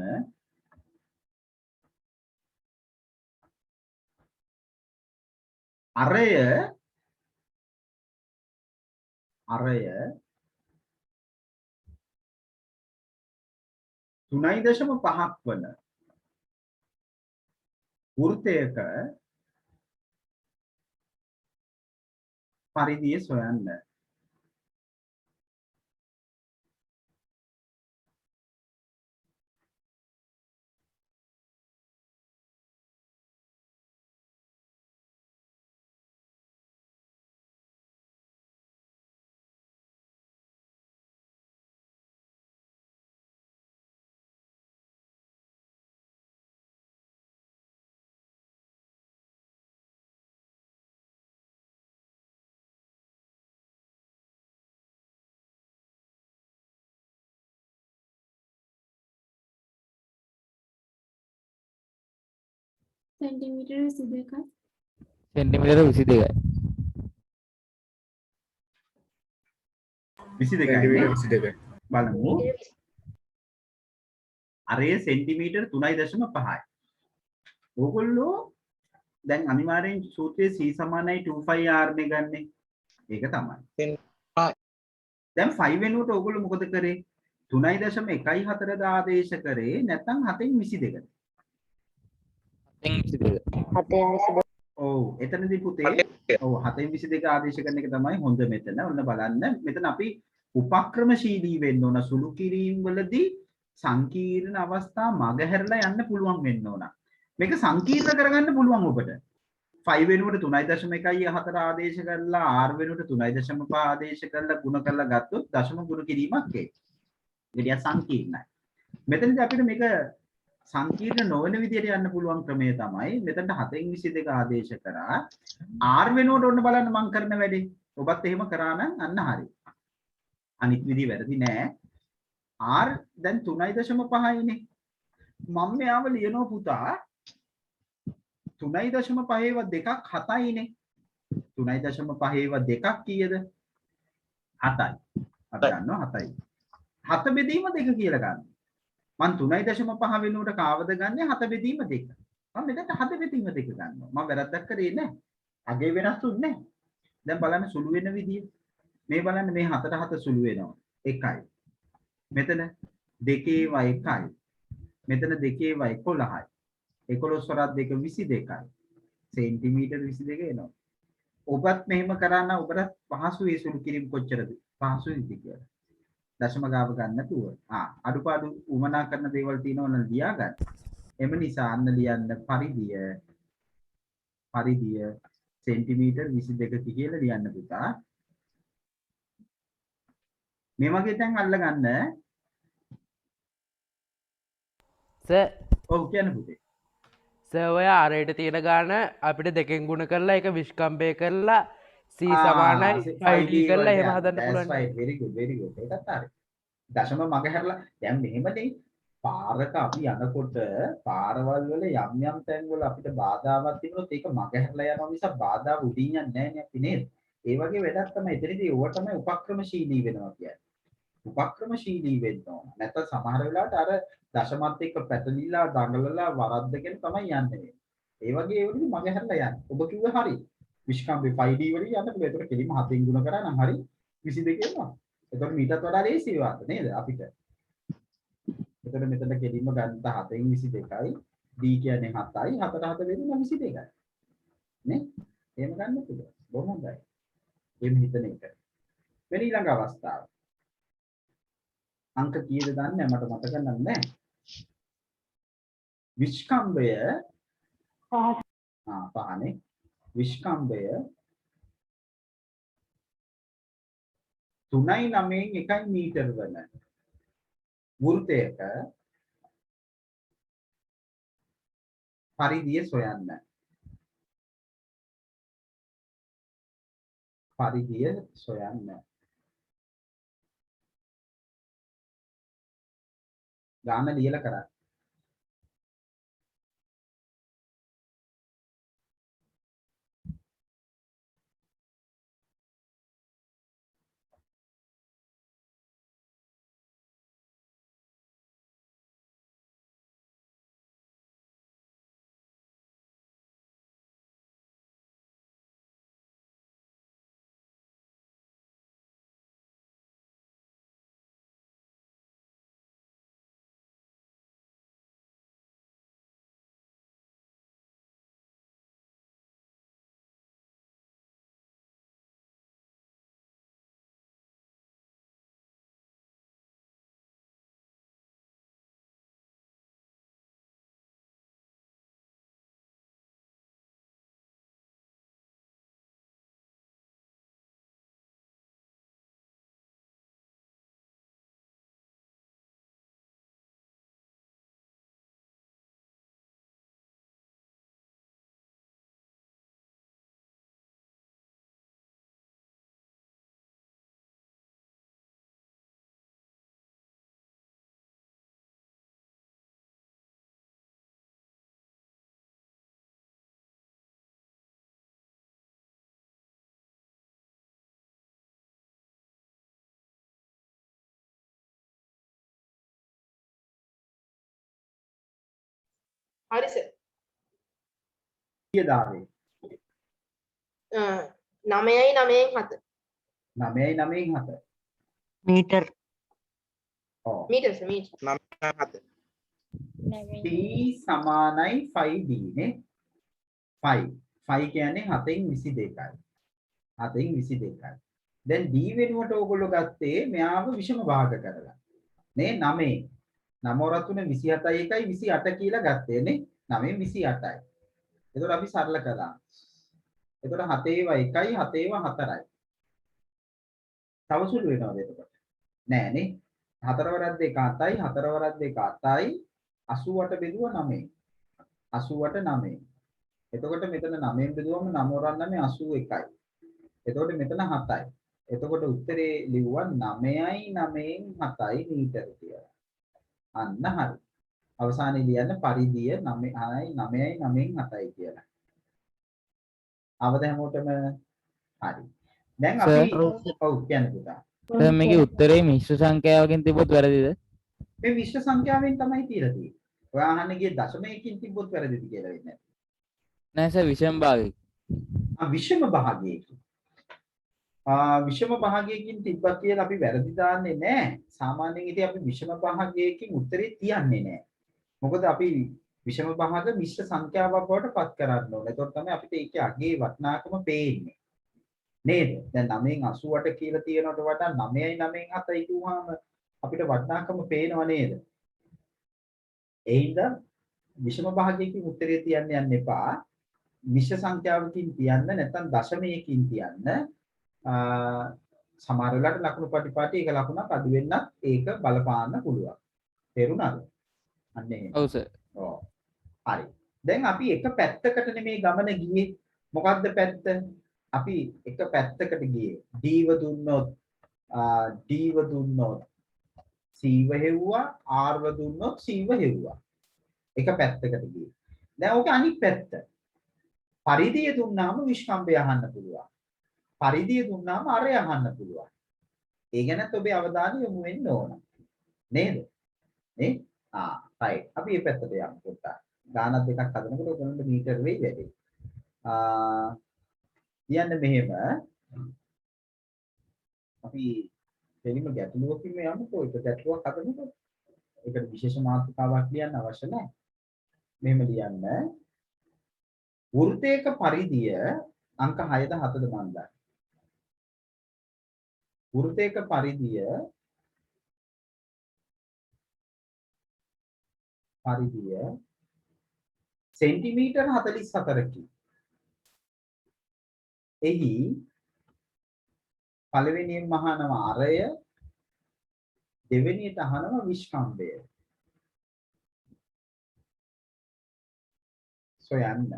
අරය 3.5ක් වන වෘත්තයක පරිධිය සොයන්න. සෙන්ටිමීටර 22ක්. සෙන්ටිමීටර 22යි. 22යි බලමු. අරය සෙන්ටිමීටර් 3.5යි. ඕගොල්ලෝ දැන් අනිවාර්යෙන් සූත්‍රයේ c සමානයි 2πr නේ ගන්නෙ. ඒක තමයි. දැන් 5 වෙනුවට ඕගොල්ලෝ මොකද කරේ? 3.14 ආදේශ කරේ නැත්නම් 7.22ද? 7.22. ඔව් එතනදී පුතේ ඔව් 7.22 ආදේශ කරන එක තමයි හොඳ මෙතන. ඔන්න බලන්න. මෙතන අපි උපක්‍රමශීලී වෙන්න ඕන. සුළු කිරීම වලදී සංකීර්ණ අවස්ථා මගහැරලා යන්න පුළුවන් වෙන්න ඕන. මේක සංකීර්ණ කරගන්න පුළුවන් ඔබට. 5 වෙනුවට 3.14 ආදේශ කරලා r වෙනුවට 3.5 ආදේශ කරලා ගුණ කරලා ගත්තොත් දශම ගුණ කිරීමක් ඒක. ඒක සංකීර්ණයි. මෙතනදී අපිට මේක සංකීර්ණ නොවන විදිහට යන්න පුළුවන් ක්‍රමය තමයි මෙතනට 7.22 ආදේශ කරා r වෙනුවට ඔන්න බලන්න මම කරන වැඩේ. ඔබත් එහෙම කරා නම් අන්න හරි. අනිත් විදිහ වැරදි නෑ. r දැන් 3.5යිනේ. මම මෙයාව ලියනවා පුතා 3.5ව 2ක් 7යිනේ. 3.5ව 2ක් කීයද? 7යි. අපි ගන්නවා 7යි. 7 බෙදීම 2 කියලා ගන්න. මම 3.5 වෙනුවට කාවද ගන්නෙ 7 බෙදීම 2. මම මෙතන 7 බෙදීම 2 ගන්නවා. මම වැරද්දක් කරේ නැහැ. අගේ වෙනස්ුත් නැහැ. දැන් බලන්න සුළු වෙන විදිය. මේ බලන්න මේ 7ට 7 සුළු වෙනවා. 1යි. මෙතන 2ව 1යි. මෙතන 2ව 11යි. 11 වරක් 2 22යි. සෙන්ටිමීටර් 22 එනවා. ඔබත් මෙහෙම කරා නම් ඔබට පහසු ඒ සුළු කිරීම කොච්චරද? පහසුයි කියලා. දශම ගාව ගන්න නැතුව. අඩුපාඩු උමනා කරන දේවල් තියෙනවා නම් ලියා ගන්න. එම නිසා අන්න ලියන්න පරිධිය සෙන්ටිමීටර් 22 කියලා ලියන්න පුතා. මේ වගේ තැන් අල්ල ගන්න. සර් ඔව් කියන්න පුතේ. සර් ඔය අරයට තියෙන ගාන අපිට දෙකෙන් ගුණ කරලා ඒක විශ්කම්භය කරලා c සමානයි 5d කරලා එහෙම හදන්න පුළුවන්. very good ඒකත් හරි. දශම මග හැරලා දැන් මෙහෙමනේ පාරක අපි යනකොට පාරවල් වල යම් තැන්වල අපිට බාධාවක් තිබුණොත් ඒක මග හැරලා යනවා මිසක් බාධා උඩින් යන්නේ නැහැ නේ අපි නේද? ඒ වගේ වැඩක් තමයි එතනදී ඕව තමයි උපක්‍රමශීලී වෙනවා කියන්නේ. උපක්‍රමශීලී වෙන්න ඕන. නැත්නම් සමහර වෙලාවට අර දශමත් එක්ක පැටලිලා දඟලලා වරද්දගෙන තමයි යන්නේ. ඒ වගේ ඒවලදී මග හැරලා යන්නේ. ඔබ කිව්වේ හරි. විශ්කම්භේ 5D වලින් යන්න පුළුවන්. ඒකට කෙලින්ම 7න් ගුණ කරා නම් හරි 22 එනවා. එතකොට මීටත් වඩා ලේසි වාත නේද අපිට? එතකොට මෙතන කෙලින්ම ගන්න 7න් 22යි d කියන්නේ 7යි 7ට 7 වෙන්නේ 22යි. නේ? එහෙම ගන්න පුළුවන්. බොහොම හොඳයි. එහෙම හිතන එක. වෙන ඊළඟ අවස්ථාව. අංක කීයද දන්නේ මට මතක නැහැ. විශ්කම්භය පහනේ. විශ්කම්භය 3.9න් 1 මීටර වන වෘත්තයක පරිධිය සොයන්න. පරිධිය සොයන්න. ගාන ලියලා කරා. හරි සර්. කීයදාවේ 9යි 9න් 7. 9යි 9න් 7. මීටර් ඔව්. Metre sir metre. 9 T සමානයි 5D නේ. 5. 5 කියන්නේ 7න් 22යි. 7න් 22යි. දැන් D වෙනුවට ඕගොල්ලෝ ගත්තේ මෙයාව විෂම භාග කරලා. නේ 9. 9 වරක් තුන 27යි 1යි 28 කියලා ගත්තේ නේ. 9න් 28යි. එතකොට අපි සරල කළා. එතකොට 7 ඒවා 1යි 7 ඒවා 4යි. තව සුළු වෙනවද එතකොට? නෑ නේ. 4 වරක් 2 7යි 4 වරක් 2 8යි 88 බෙදුවා 9. 88 9. එතකොට මෙතන 9න් බෙදුවම 9 වරක් 9 81යි. එතකොට මෙතන 7යි. එතකොට උත්තරේ ලිව්වා 9යි 9න් 7යි මීටර කියලා. අන්න හරි. අවසානයේ ලියන්න පරිධිය 9යි 9යි 9න් 7යි කියලා. අවද හැමෝටම හරි. දැන් අපි ඔව් කියන්න පුතා. සර් මේකේ උත්තරේ මිශ්‍ර සංඛ්‍යාවකින් තිබ්බොත් වැරදිද? මේ මිශ්‍ර සංඛ්‍යාවෙන් තමයි තියලා තියෙන්නේ. ඔයා අහන්නේ ගියේ දශමයකින් තිබ්බොත් වැරදිද කියලා වෙන්නේ නැහැ. නෑ සර් විෂම භාගයක. විෂම භාගයකින්. විෂම භාගයකින් තිබ්බා කියලා අපි වැරදි දාන්නේ නැහැ. සාමාන්‍යයෙන් ඉතින් අපි විෂම භාගයකින් උත්තරේ තියන්නේ නැහැ. මොකද අපි විෂම භාග මිශ්‍ර සංඛ්‍යාවක් බවට පත් කරන්න ඕනේ. එතකොට තමයි අපිට ඒකේ අගේ වටිනාකම පේන්නේ. නේද? දැන් 9න් 88 කියලා තියෙනවට වඩා 9යි 9න් 7යි කිව්වම අපිට වටිනාකම පේනව නේද? ඒ හින්දා විෂම භාගයකින් උත්තරේ තියන්න යන්න එපා. මිශ්‍ර සංඛ්‍යාවකින් තියන්න නැත්නම් දශමයකින් තියන්න. සමහර වෙලාවට ලකුණු පටිපාටි එක ලකුණක් අඩු වෙන්නත් ඒක බලපාන්න පුළුවන්. තේරුණාද? අන්න එහෙම. ඔව් සර්. ඔව්. හරි. දැන් අපි එක පැත්තකට නෙමේ ගමන ගියේ. මොකද්ද පැත්ත? අපි එක පැත්තකට ගියේ. D ව දුන්නොත් D ව දුන්නොත් C ව හෙව්වා, R ව දුන්නොත් C ව හෙව්වා. එක පැත්තකට ගියේ. දැන් ඕකේ අනිත් පැත්ත. පරිධිය දුන්නාම විශ්කම්භය අහන්න පුළුවන්. පරිධිය දුන්නාම අරය අහන්න පුළුවන්. ඒ ගැනත් ඔබේ අවධානය යොමු වෙන්න ඕන. නේද? නේ? right. අපි මේ පැත්තට යමු පොඩ්ඩක්. ගානක් දෙකක් හදනකොට ඔයගොල්ලන්ට මීටර වෙයි වැඩි. කියන්නේ මෙහෙම අපි දෙලිම ගැටලුවකින් යමුකෝ. ඒක ගැටලුවක් හදනකොට ඒකට විශේෂ මාතෘකාවක් ලියන්න අවශ්‍ය නැහැ. මෙහෙම ලියන්න. වෘත්තයක පරිධිය අංක 6ද 7ද මන් දන්නේ. වෘත්තයක පරිධිය සෙන්ටිමීටර් 44කි. එහි පළවෙනියෙන් අහනවා අරය, දෙවෙනියට අහනවා විශ්කම්භය. සොයන්න.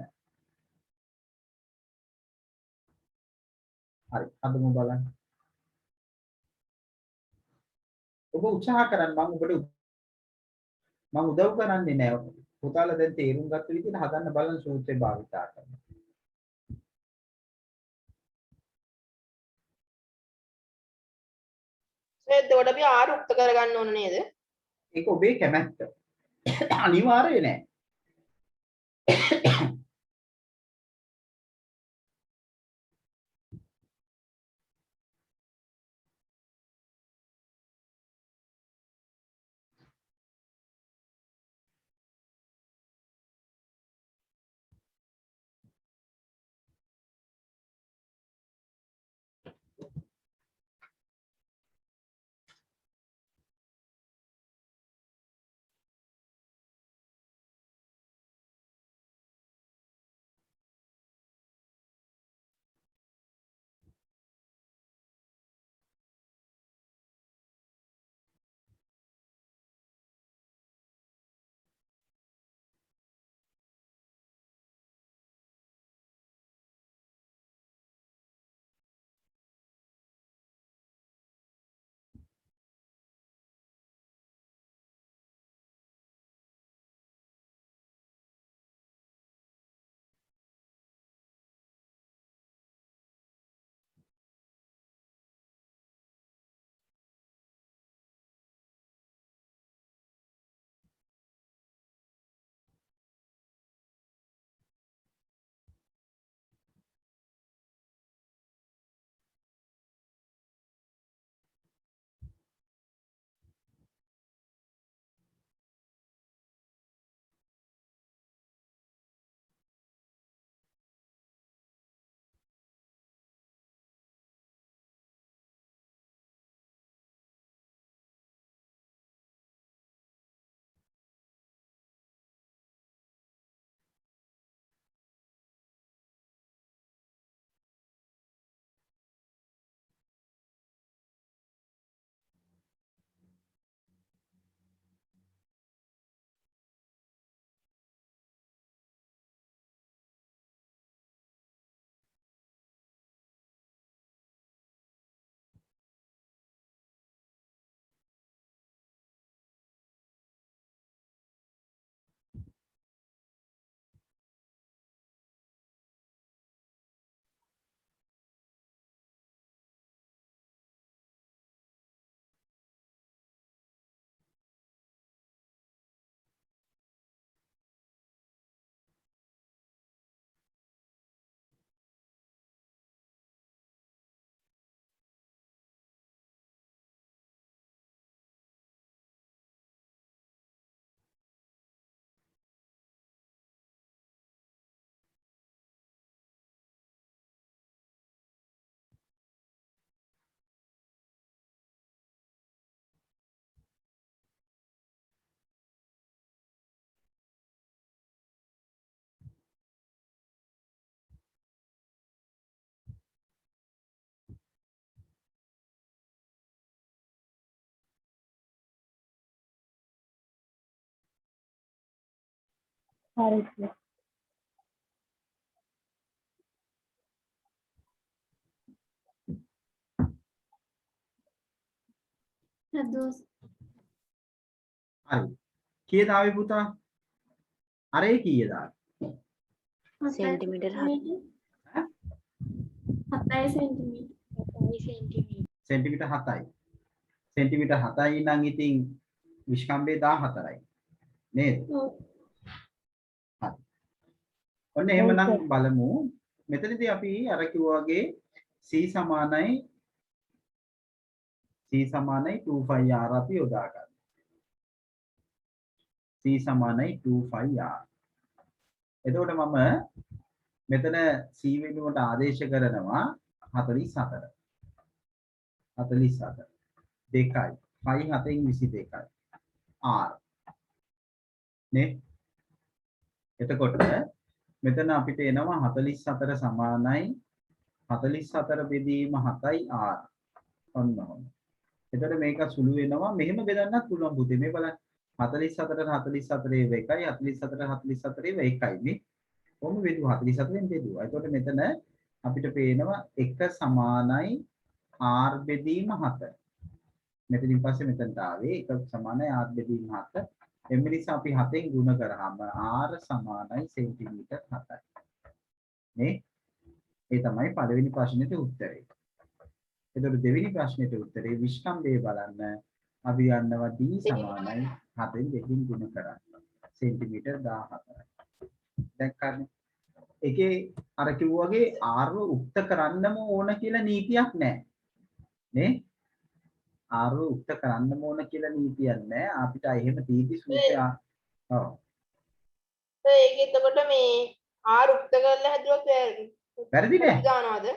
හරි, අදමු බලන්න. ඔබ උත්සාහ කරන්න මම උදව් කරන්නේ නැහැ. පුතාලා දැන් තේරුම් ගත්ත විදිහට හදන්න බලන සූත්‍රය භාවිතා කරන්න. එතකොට අපි R උක්ත කරගන්න ඕන නේද? ඒක ඔබේ කැමැත්ත. අනිවාර්ය නෑ. හරි සර්. රදෝස් හරි. කීයද ආවේ පුතා? අරේ කීයද ආවේ? Centimetre 7 centimetre. සෙන්ටිමීටර් 7යි. සෙන්ටිමීටර් 7යි නම් ඉතින් විස්කම්බේ 14යි. නේද? ඔව්. හරි. ඔන්න එහෙමනම් බලමු. මෙතනදී අපි අර කිව්වා වගේ C සමානයි 2πr අපි යොදා ගන්න. C සමානයි 2πr. එතකොට මම මෙතන C වෙනුවට ආදේශ කරනවා 44. 44. 2යි. π 7න් 22යි. r. නේ? එතකොට මෙතන අපිට එනවා 44 සමානයි 44 බෙදීම 7යි r. ඔන්න ඔහොම. එතකොට මේක සුළු වෙනවා මෙහෙම බෙදන්නත් පුළුවන් පුතේ. මේ බලන්න 44ට 44 1යි 44ට 44 1යි නේ. කොහොම බෙදුවා 44ෙන් බෙදුවා. එතකොට මෙතන අපිට පේනවා 1 සමානයි r බෙදීම 7. මෙතනින් පස්සේ මෙතනට ආවේ 1 සමානයි r බෙදීම 7. එම නිසා අපි 7ෙන් ගුණ කරාම r සමානයි සෙන්ටිමීටර් 7යි. නේ? ඒ තමයි පළවෙනි ප්‍රශ්නෙට උත්තරේ. එතකොට දෙවෙනි ප්‍රශ්නෙට උත්තරේ විස්කම්භය බලන්න අපි ගන්නවා d සමානයි 7ෙන් දෙකකින් ගුණ කරන්න. සෙන්ටිමීටර් 14යි. දැක්කනේ? ඒකේ අර කිව්වා වගේ r උක්ත කරන්නම ඕන කියලා නීතියක් නැහැ. නේ? r උක්ත කරන්නම ඕන කියලා නීතියක් නැහැ. අපිට එහෙම තීති සූත්‍රය ඔව්. ඒක එතකොට මේ ආ රුක්ත කරලා හැදුවත් වැරදි නෑ. දානවද?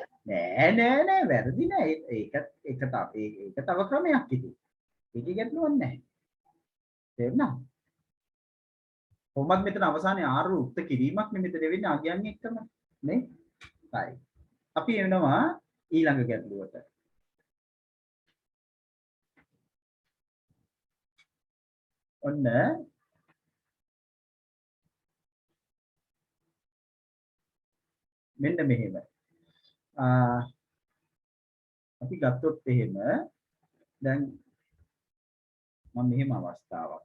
නෑ වැරදි නෑ. ඒක තව ක්‍රමයක් ඉතින්. ඒකේ ගැටලුවක් නැහැ. තේරුණා? කොහොමද මෙතන අවසානයේ r උක්ත කිරීමක් නෙමෙයි මෙතන වෙන්නේ අගයන් එක්කම නේ? හරි. අපි එනවා ඊළඟ ගැටලුවට. ඔන්න මෙන්න මෙහෙම. අපි ගත්තොත් එහෙම දැන් මම මෙහෙම අවස්ථාවක්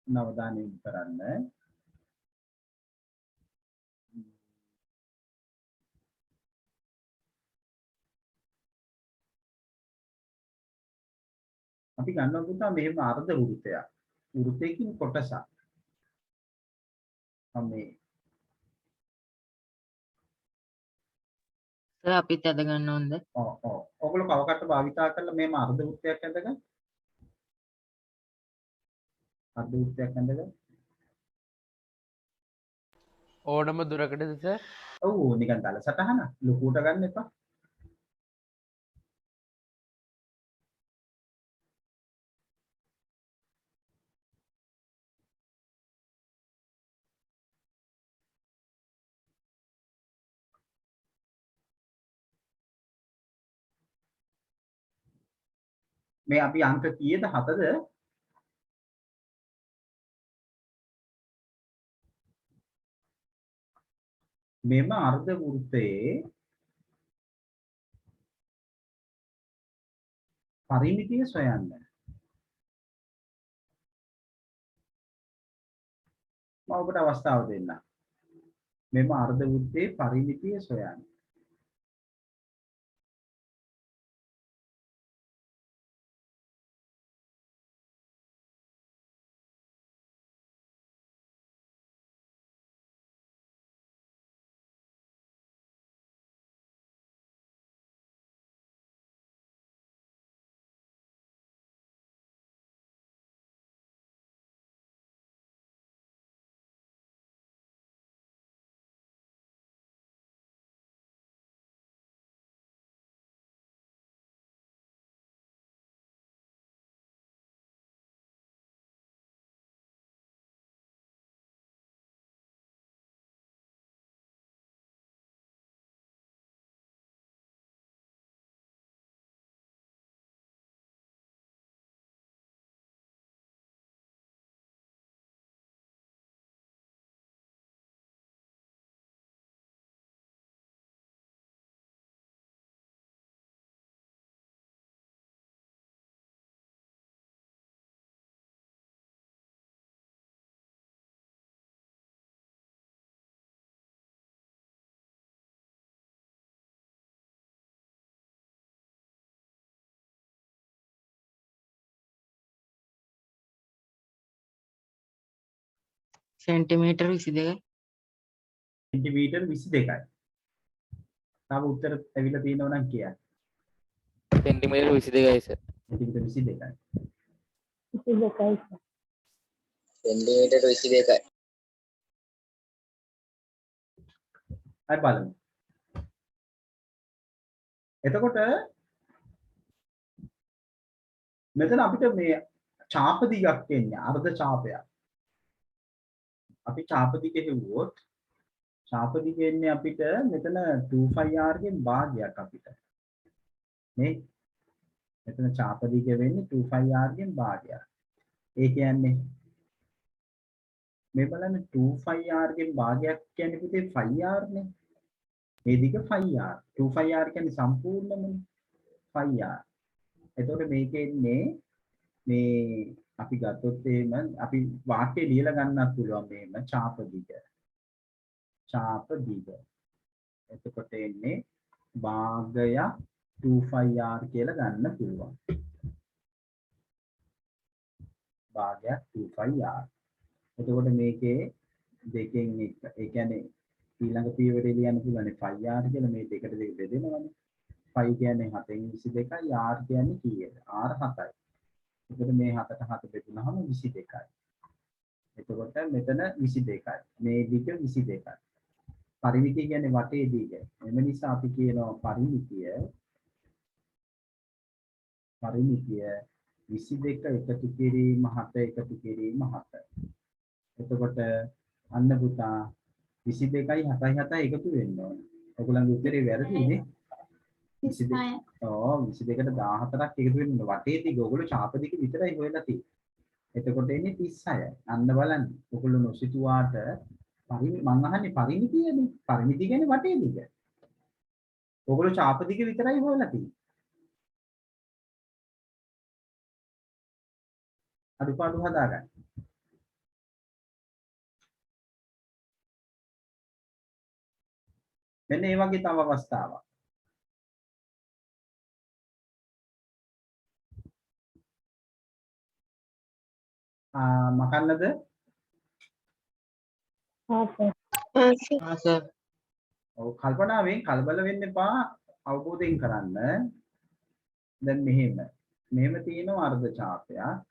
නවදානය යොමු කරන්න. අපි ගන්නවා පුතා මෙහෙම අර්ධ වෘත්තයක්. වෘත්තයකින් කොටසක්. මේ සර් අපිත් අද ගන්න ඕනද? ඔව්. ඔයගොල්ලෝ කවකට භාවිතා කරලා මෙහෙම අර්ධ වෘත්තයක් ඇඳගන්න. අර්ධ වෘත්තයක් ඇඳගන්න. ඕනම දුරකටද සර්? ඔව් නිකන් දල සටහන ලොකුට ගන්න එපා. මේ අපි අංක කීයද 7ද? මෙම අර්ධ වෘත්තයේ පරිමිතිය සොයන්න. මම ඔබට අවස්ථාව දෙන්නම්. මෙම අර්ධ වෘත්තයේ පරිමිතිය සොයන්න. සෙන්ටිමීටර් 22යි. සෙන්ටිමීටර් 22යි. තව උත්තර ඇවිල්ලා තියෙනවා නම් කියන්න. සෙන්ටිමීටර් 22යි සර්. සෙන්ටිමීටර් 22යි. 22යි සර්. සෙන්ටිමීටර් 22යි. අය බලමු. එතකොට මෙතන අපිට මේ ඡාප දිගක් එන්නේ අර්ධ ඡාපයක්. අපි ඡාප දිග හෙව්වොත් ඡාප දිග එන්නේ අපිට මෙතන 2πr ගෙන් භාගයක් අපිට. නේ? මෙතන ඡාප දිග වෙන්නේ 2πr ගෙන් භාගයක්. ඒ කියන්නේ මේ බලන්න 2πr ගෙන් භාගයක් කියන්නේ පුතේ 5r නේ. මේ දිග 5r. 2πr කියන්නේ සම්පූර්ණමනේ 5r. එතකොට මේකේ ඉන්නේ මේ අපි ගත්තොත් එහෙම අපි වාක්‍යය ලියලා ගන්නත් පුළුවන් මේම ඡාප දිග. ඡාප දිග. එතකොට එන්නේ භාගය 2πr කියලා ගන්න පුළුවන්. භාගයක් 2πr. එතකොට මේකේ දෙකෙන් එක. ඒ කියන්නේ ඊළඟ පියවරේ ලියන්න පුළුවන් 5r කියලා මේ දෙකට දෙක බෙදෙනවනේ. 5 කියන්නේ 7න් 22යි r කියන්නේ කීයද? r 7යි. එතකොට මේ 7ට 7 බෙදුනහම 22යි. එතකොට මෙතන 22යි. මේ දිග 22යි. පරිමිතිය කියන්නේ වටේ දිග. එම නිසා අපි කියනවා පරිමිතිය 22 එකතු කිරීම 7 එකතු කිරීම 7. එතකොට අන්න පුතා 22යි 7යි 7යි එකතු වෙන්න ඕන. ඔයගොල්ලන්ගේ උත්තරේ වැරදිනේ. 22. ඔව් 22ට 14ක් එකතු වෙන්න වටේ දිග ඔයගොල්ලෝ ඡාප දිග විතරයි හොයලා තියෙන්නේ. එතකොට එන්නේ 36යි. අන්න බලන්න. ඔයගොල්ලෝ නොසිතුවාට මම අහන්නේ පරිමිතියනේ. පරිමිතිය කියන්නේ වටේ දිග. ඔයගොල්ලෝ ඡාප දිග විතරයි හොයලා තියෙන්නේ. අඩුපාඩු හදාගන්න. මෙන්න ඒ වගේ තව අවස්ථාවක්. මකන්නද? හා සර්. සර්. ඔව් කල්පනාවෙන් කලබල වෙන්න එපා අවබෝධයෙන් කරන්න. දැන් මෙහෙම තියෙනවා අර්ධ ඡාපයක්.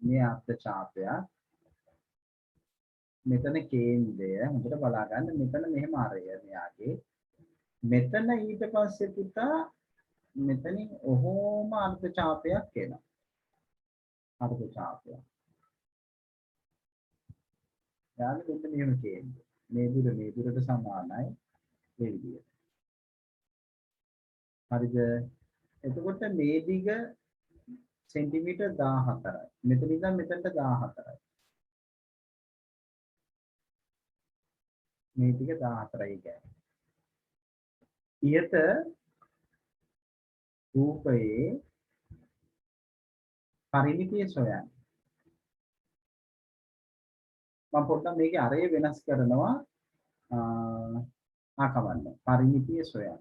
මේ අර්ධ ඡාපයක්. මෙතන කේන්ද්‍රය හොඳට බලා ගන්න. මෙතන මෙහෙම අරය මෙයාගේ. මෙතන ඊට පස්සේ පුතා මෙතනින් ඔහොම අර්ධ ඡාපයක් එනවා. අර්ධ ඡාපයක්. යාළුවෝ මෙතන මෙහෙම කේන්ද්‍රය. මේ දුරට සමානයි මේ විදිහට. හරිද? එතකොට මේ දිග සෙන්ටිමීටර් 14යි. මෙතන ඉඳන් මෙතනට 14යි. මේ දිග 14යි කියන්නේ. ඉහත රූපයේ පරිමිතිය සොයන්න. මම පොඩ්ඩක් මේකේ අරය වෙනස් කරනවා. කවන්න. පරිමිතිය සොයන්න.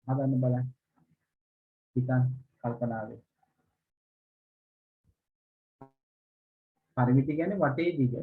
හදන්න බලන්න. හිතන්න කල්පනාවේ. පරිමිතිය කියන්නේ වටේ දිග.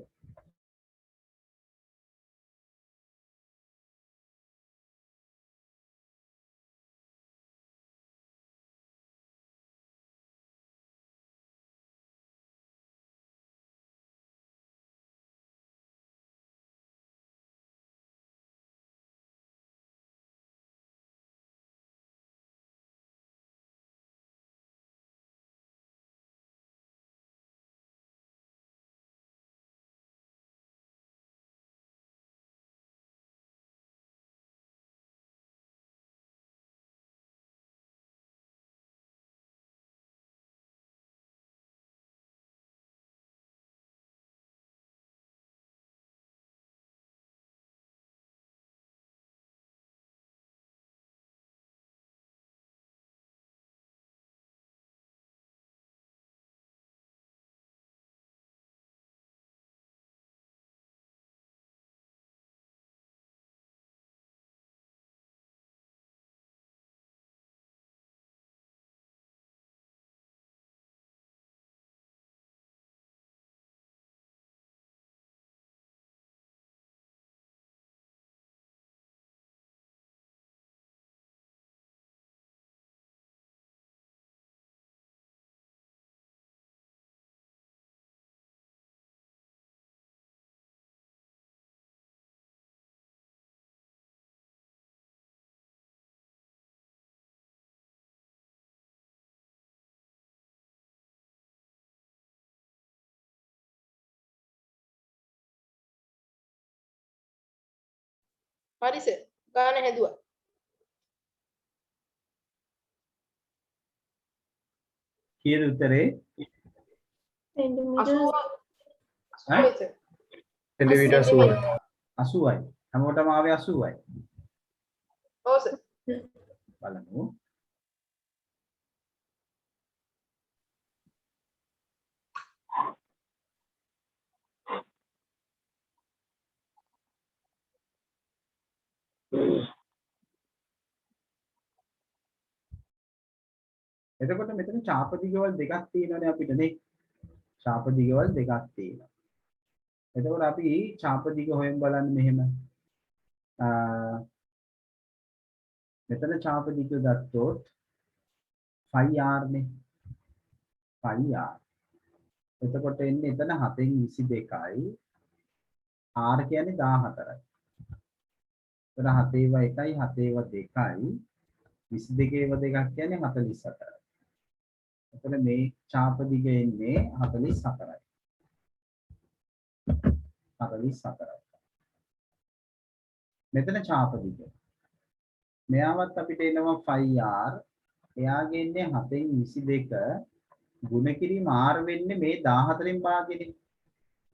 හරි සර්. ගාන හැදුවා. කීයද උත්තරේ? සෙන්ටිමීටර් 80යි සර්. සෙන්ටිමීටර් 80යි. 80යි. හැමෝටම ආවේ 80යි. ඔව් සර්. බලමු. එතකොට මෙතන ඡාප දිගවල් දෙකක් තියෙනවානේ අපිට නේ. ඡාප දිගවල් දෙකක් තියෙනවා. එතකොට අපි ඡාප දිග හොයමු බලන්න මෙහෙම. මෙතන ඡාප දිග ගත්තොත් 5r නේ. 5r. එතකොට එන්නේ එතන 7න් 22යි. r කියන්නේ 14යි. එතන 7 ඒවා 1යි 7 ඒවා 2යි. 22 ඒවා දෙකක් කියන්නේ 48යි. එතන මේ ඡාප දිග එන්නේ 44යි. 44යි. මෙතන ඡාප දිග. මෙයාවත් අපිට එනවා 5r. එයාගේ එන්නේ 7න් 22 ගුණ කිරීම r වෙන්නේ මේ 14න් භාගෙනේ.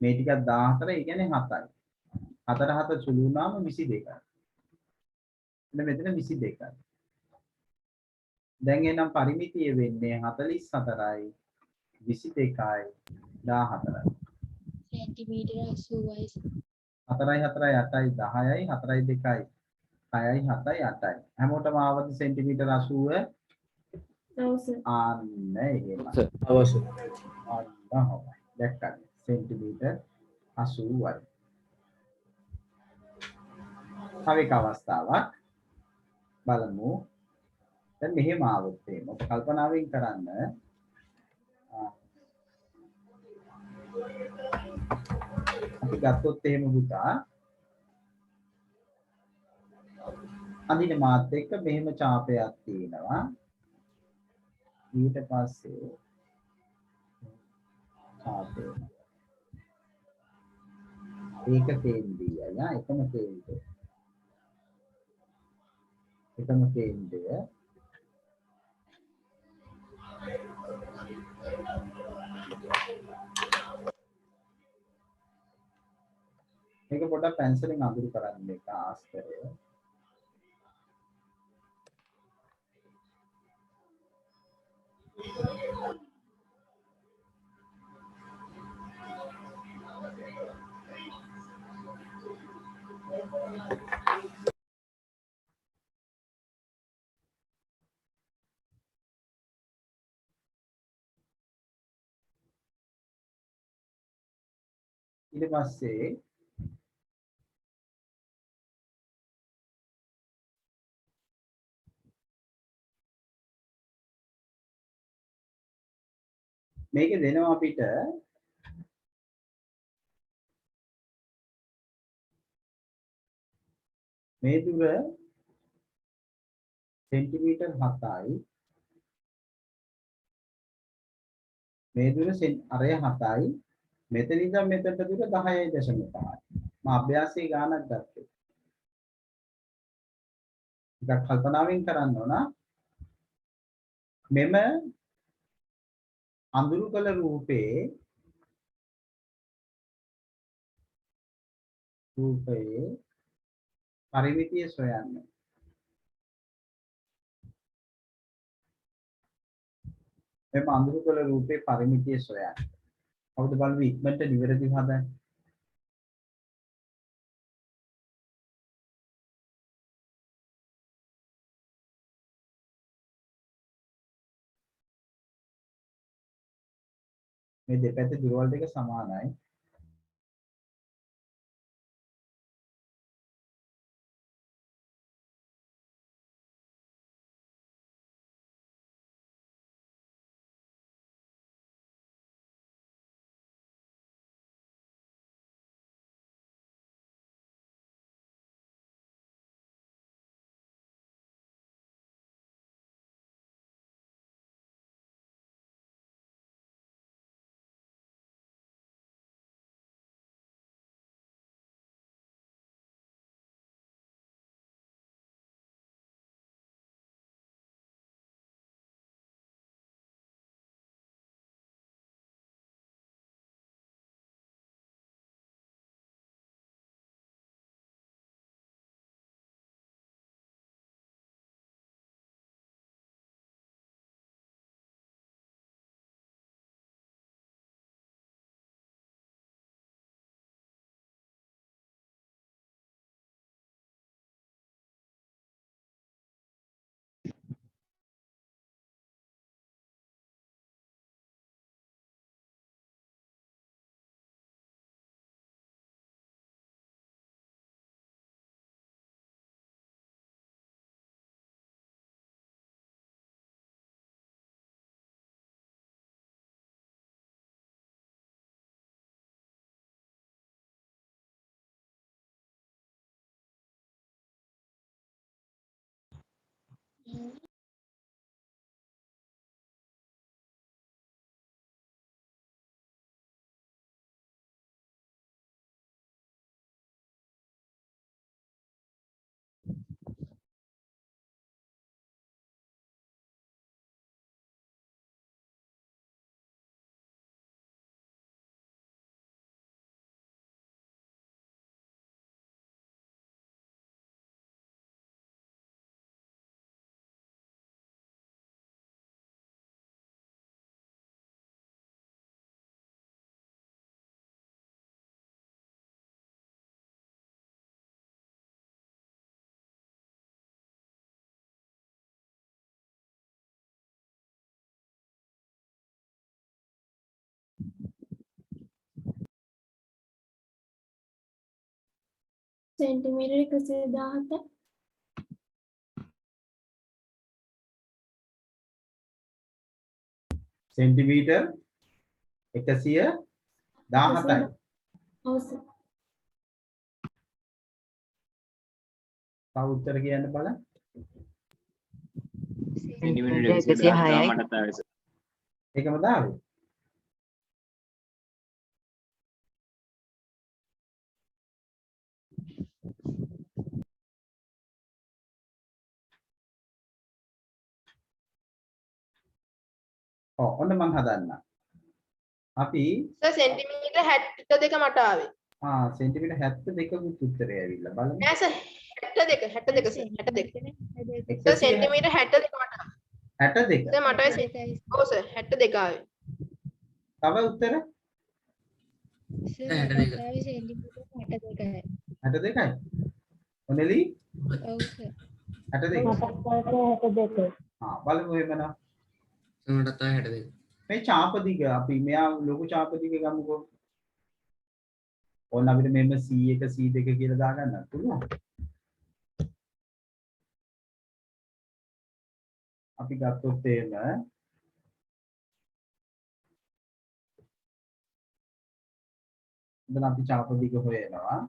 මේ ටිකක් 14 ඒ කියන්නේ 7යි. 4 7 සුළු වුණාම 22යි. එන්න මෙතන 22යි. දැන් එනම් පරිමිතිය වෙන්නේ 44යි 22යි 14යි. සෙන්ටිමීටර 80යි. 4යි 4යි 8යි 10යි 4යි 2යි 6යි 7යි 8යි. හැමෝටම ආවද සෙන්ටිමීටර 80? ඔව් සර්. අන්න එහෙමයි. අවශ්‍ය. අන්න හොඳයි. දැක්කද? සෙන්ටිමීටර 80යි. තව එක අවස්ථාවක් බලමු. දැන් මෙහෙම ආවොත් එහෙම කල්පනාවෙන් කරන්න. අපි ගත්තොත් එහෙම පුතා අඳින මාත් එක්ක මෙහෙම ඡාපයක් තියෙනවා. ඊට පස්සේ ඡාපය ඒක කේන්ද්‍රයයි එකම කේන්ද්‍රය. එකම කේන්ද්‍රය මේක පොඩ්ඩක් පැන්සලෙන් අඳුරු කරන්න මේක ආස්තරය. ඊට පස්සේ මේක දෙනවා අපිට මේ දුර සෙන්ටිමීටර් 7යි මේ දුර අරය 7යි මෙතන ඉඳන් මෙතනට දුර 10.5යි. මම අභ්‍යාසයේ ගානක් ගත්තේ. ටිකක් කල්පනාවෙන් කරන්න ඕන. මෙම අඳුරු කළ රූපයේ පරිමිතිය සොයන්න. මෙම අඳුරු කළ රූපයේ පරිමිතිය සොයන්න. කවුද බලමු ඉක්මනට නිවැරදිව හදන්න. මේ දෙපැත්තේ දුරවල් දෙක සමානයි. සෙන්ටිමීටර් 117 සෙන්ටිමීටර් 117යි. ඔව් සර්. තව උත්තර කියන්න බලන්න. සෙන්ටිමීටර් 106යි. මට තාවේ සර්. ඒකම දාවේ. ඔන්න මම හදන්න. අපි සර් සෙන්ටිමීටර් 62 මට ආවේ. සෙන්ටිමීටර් 72කුත් උත්තරය ඇවිල්ලා බලන්න. නෑ සර් 62 62 සර් 62. සර් සෙන්ටිමීටර් 62 මට ආවේ. 62. සර් මට ඔව් සර් 62 ආවේ. තව උත්තර? සර් 62 සෙන්ටිමීටර් 62යි. 62යි. ඔනෙලි? ඔව් සර්. 62. බලමු එමනම්. මට තා 62. මේ චාප දිග අපි මෙයා ලොකු චාප දිග ගමුකෝ. ඕන අපිට මෙන්න C1 C2 කියලා දාගන්නත් පුළුවන්. අපි ගත්තොත් එහෙම දැන් අපි චාප දිග හොයනවා.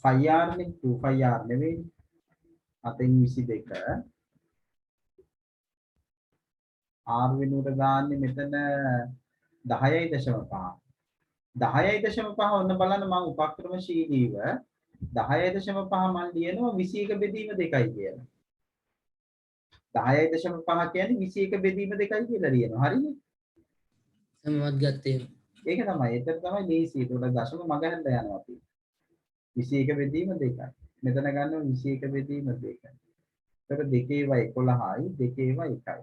5r නේ 2πr නෙවෙයි. 722 r වෙනුවට ගාන්නේ මෙතන 10.5 10.5 ඔන්න බලන්න මම උපක්‍රමශීලීව 10.5 මම ලියනවා 21 බෙදීම 2යි කියලා. 10.5 කියන්නේ 21 බෙදීම 2යි කියලා ලියනවා. හරිනේ? සමවත් ගත්තේ. ඒක තමයි. ඒතර තමයි ලේසි. ඒකට දශම මගහැරලා යනවා අපි. 21 බෙදීම 2යි. මෙතන ගන්නවා 21 බෙදීම 2යි. ඒතර 2 ව 11යි 2 ව 1යි.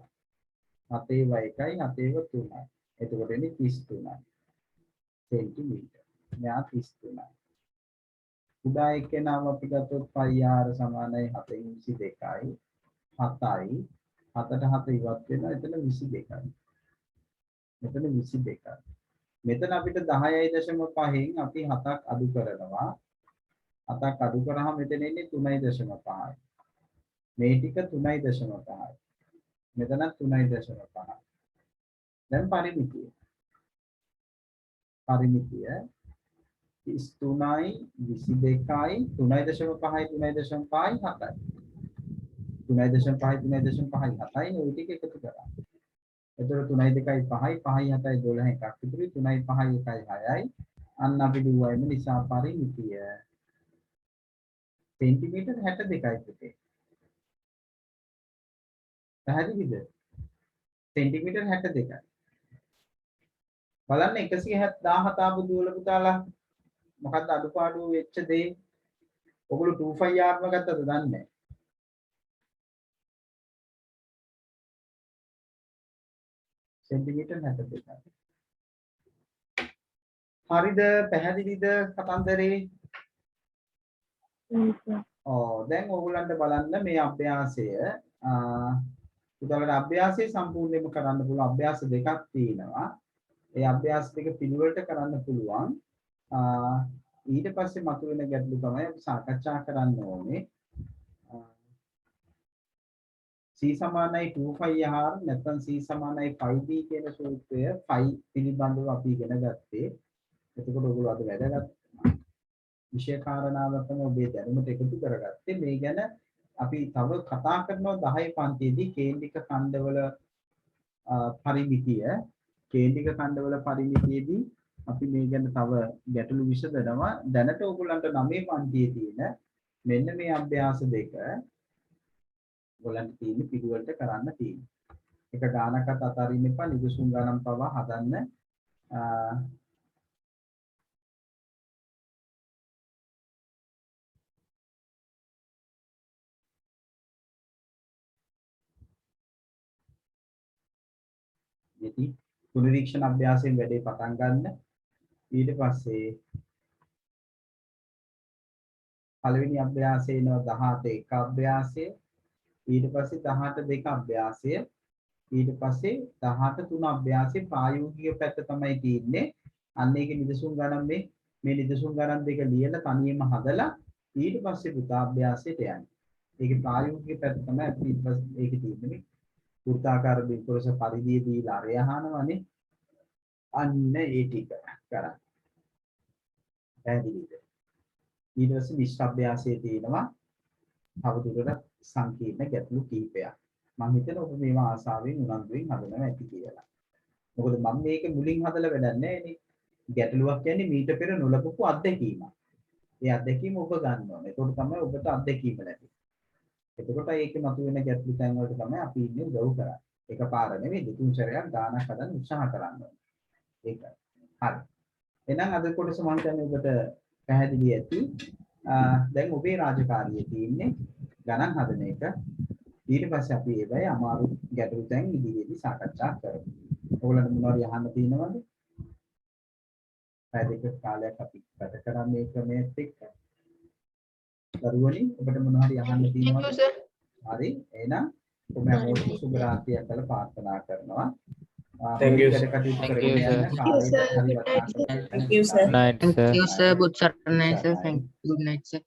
7 ව 1යි 7 ව 3යි. එතකොට එන්නේ 33යි. සෙන්ටිමීටර්. මෙයා 33යි. උදා එක්කෙනාම අපි ගත්තොත් πr සමානයි 722යි 7යි 7ට 7 ඉවත් වෙනවා එතන 22යි. මෙතන 22යි. මෙතන අපිට 10.5න් අපි 7ක් අඩු කරනවා. 7ක් අඩු කරාම මෙතන එන්නේ 3.5යි. මේ ටික 3.5යි. මෙතන 3.5යි. දැන් පරිමිතිය. පරිමිතිය 33යි 22යි 3.5යි 3.5යි 7යි. 3.5යි 3.5යි 7යි ওই ටික එකතු කරා. එතකොට 3යි 2යි 5යි 5යි 7යි 12 එකක් ඉතුරුයි 3යි 5යි 1යි 6යි. අන්න අපි දුවයිම නිසා පරිමිතිය සෙන්ටිමීටර් 62යි පුතේ. පැහැදිලිද? සෙන්ටිමීටර් 62යි. බලන්න 117 ආපු දුවල පුතාලා මොකක්ද අඩුපාඩු වෙච්ච දේ? ඔගොල්ලෝ 2πr ම ගත්තද දන්නේ නැහැ. සෙන්ටිමීටර් 62යි. හරිද? පැහැදිලිද කතන්දරේ? දැන් ඕගොල්ලන්ට බලන්න මේ අභ්‍යාසය උදාහරණ අභ්‍යාසය සම්පූර්ණයෙන්ම කරන්න පුළුවන් අභ්‍යාස දෙකක් තියෙනවා. ඒ අභ්‍යාස දෙක පිළිවෙලට කරන්න පුළුවන්. ඊට පස්සේ මතුවෙන ගැටලු තමයි අපි සාකච්ඡා කරන්න ඕනේ. C සමානයි 2πr නැත්නම් C සමානයි 5b කියන සූත්‍රය 5 පිළිබඳව අපි ඉගෙන ගත්තේ. එතකොට ඔයගොල්ලෝ අද වැදගත් විෂය කාරණාවක් තමයි ඔබේ දැනුමට එකතු කරගත්තේ. මේ ගැන අපි තව කතා කරනවා 10 පන්තියේදී කේන්ද්‍රික ඛණ්ඩවල පරිමිතිය කේන්ද්‍රික ඛණ්ඩවල පරිමිතියේදී අපි මේ ගැන තව ගැටලු විසඳනවා. දැනට ඔයගොල්ලන්ට 9 පන්තියේ තියෙන මෙන්න මේ අභ්‍යාස දෙක ඔයගොල්ලන්ට තියෙන පිළිවෙලට කරන්න තියෙනවා. එක ගානකට අතරින් එපා නිදසුන් ගණන් පවා හදන්න. ඉතින් පුනරීක්ෂණ අභ්‍යාසයෙන් වැඩේ පටන් ගන්න. ඊට පස්සේ පළවෙනි අභ්‍යාසයේ නෝ 18 එක අභ්‍යාසය, ඊට පස්සේ 18 දෙක අභ්‍යාසය, ඊට පස්සේ 18 තුන අභ්‍යාසයේ ප්‍රායෝගික පැත්ත තමයි තියෙන්නේ. අන්න ඒකේ නිදසුන් ගණන් මේ නිදසුන් ගණන් දෙක ලියලා තනියම හදලා ඊට පස්සේ පුතා අභ්‍යාසයට යන්නේ. ඒකේ ප්‍රායෝගික පැත්ත තමයි අපි ඊට පස්සේ ඒකේ තියෙන්නේ. වෘත්තාකාර බිම්පුරස පරිධිය දීලා අරය අහනවනේ. අන්න ඒ ටික කරා. පැහැදිලිද? ඊට පස්සේ නිෂ්ක්‍රියාභ්‍යාසයේ තියෙනවා තවදුරටත් සංකීර්ණ ගැටලු කිහිපයක්. මම හිතනවා ඔබ මේවා ආසාවෙන් උනන්දුවෙන් හදනවා ඇති කියලා. මොකද මම මේක මුලින් හදලා වැඩක් නැහැ නේ. ගැටලුවක් කියන්නේ මීට පෙර නොලබපු අත්දැකීමක්. ඒ අත්දැකීම ඔබ ගන්න ඕනේ. ඒකට තමයි ඔබට අත්දැකීම ලැබෙන්නේ. එතකොට ඒකේ මතුවෙන ගැටලු තැන් වලට තමයි අපි ඉන්නේ උදව් කරන්නේ. එකපාර නෙවෙයි දෙතුන් සැරයක් ගානක් හදන්න උත්සාහ කරන්න ඕනේ. ඒකයි. හරි. එහෙනම් අද කොටස මම හිතන්නේ ඔබට පැහැදිලි ඇති. දැන් ඔබේ රාජකාරිය තියෙන්නේ ගණන් හදන එක. ඊට පස්සේ අපි ඒවයි අමාරු ගැටලු තැන් ඉදිරියේදී සාකච්ඡා කරමු. ඔයගොල්ලන්ට මොනවද අහන්න තියෙනවද? පැය දෙක කාලයක් අපි ගත කරන්නේ ක්‍රමයට එක්ක. දරුවනි ඔබට මොනවා හරි අහන්න තියෙනවද? හරි. එහෙනම් ඔබ හැමෝටම සුබ රාත්‍රියක් කියලා ප්‍රාර්ථනා කරනවා. Thank you, sir. Thank you, sir. night sir Good night, sir. Good night, sir.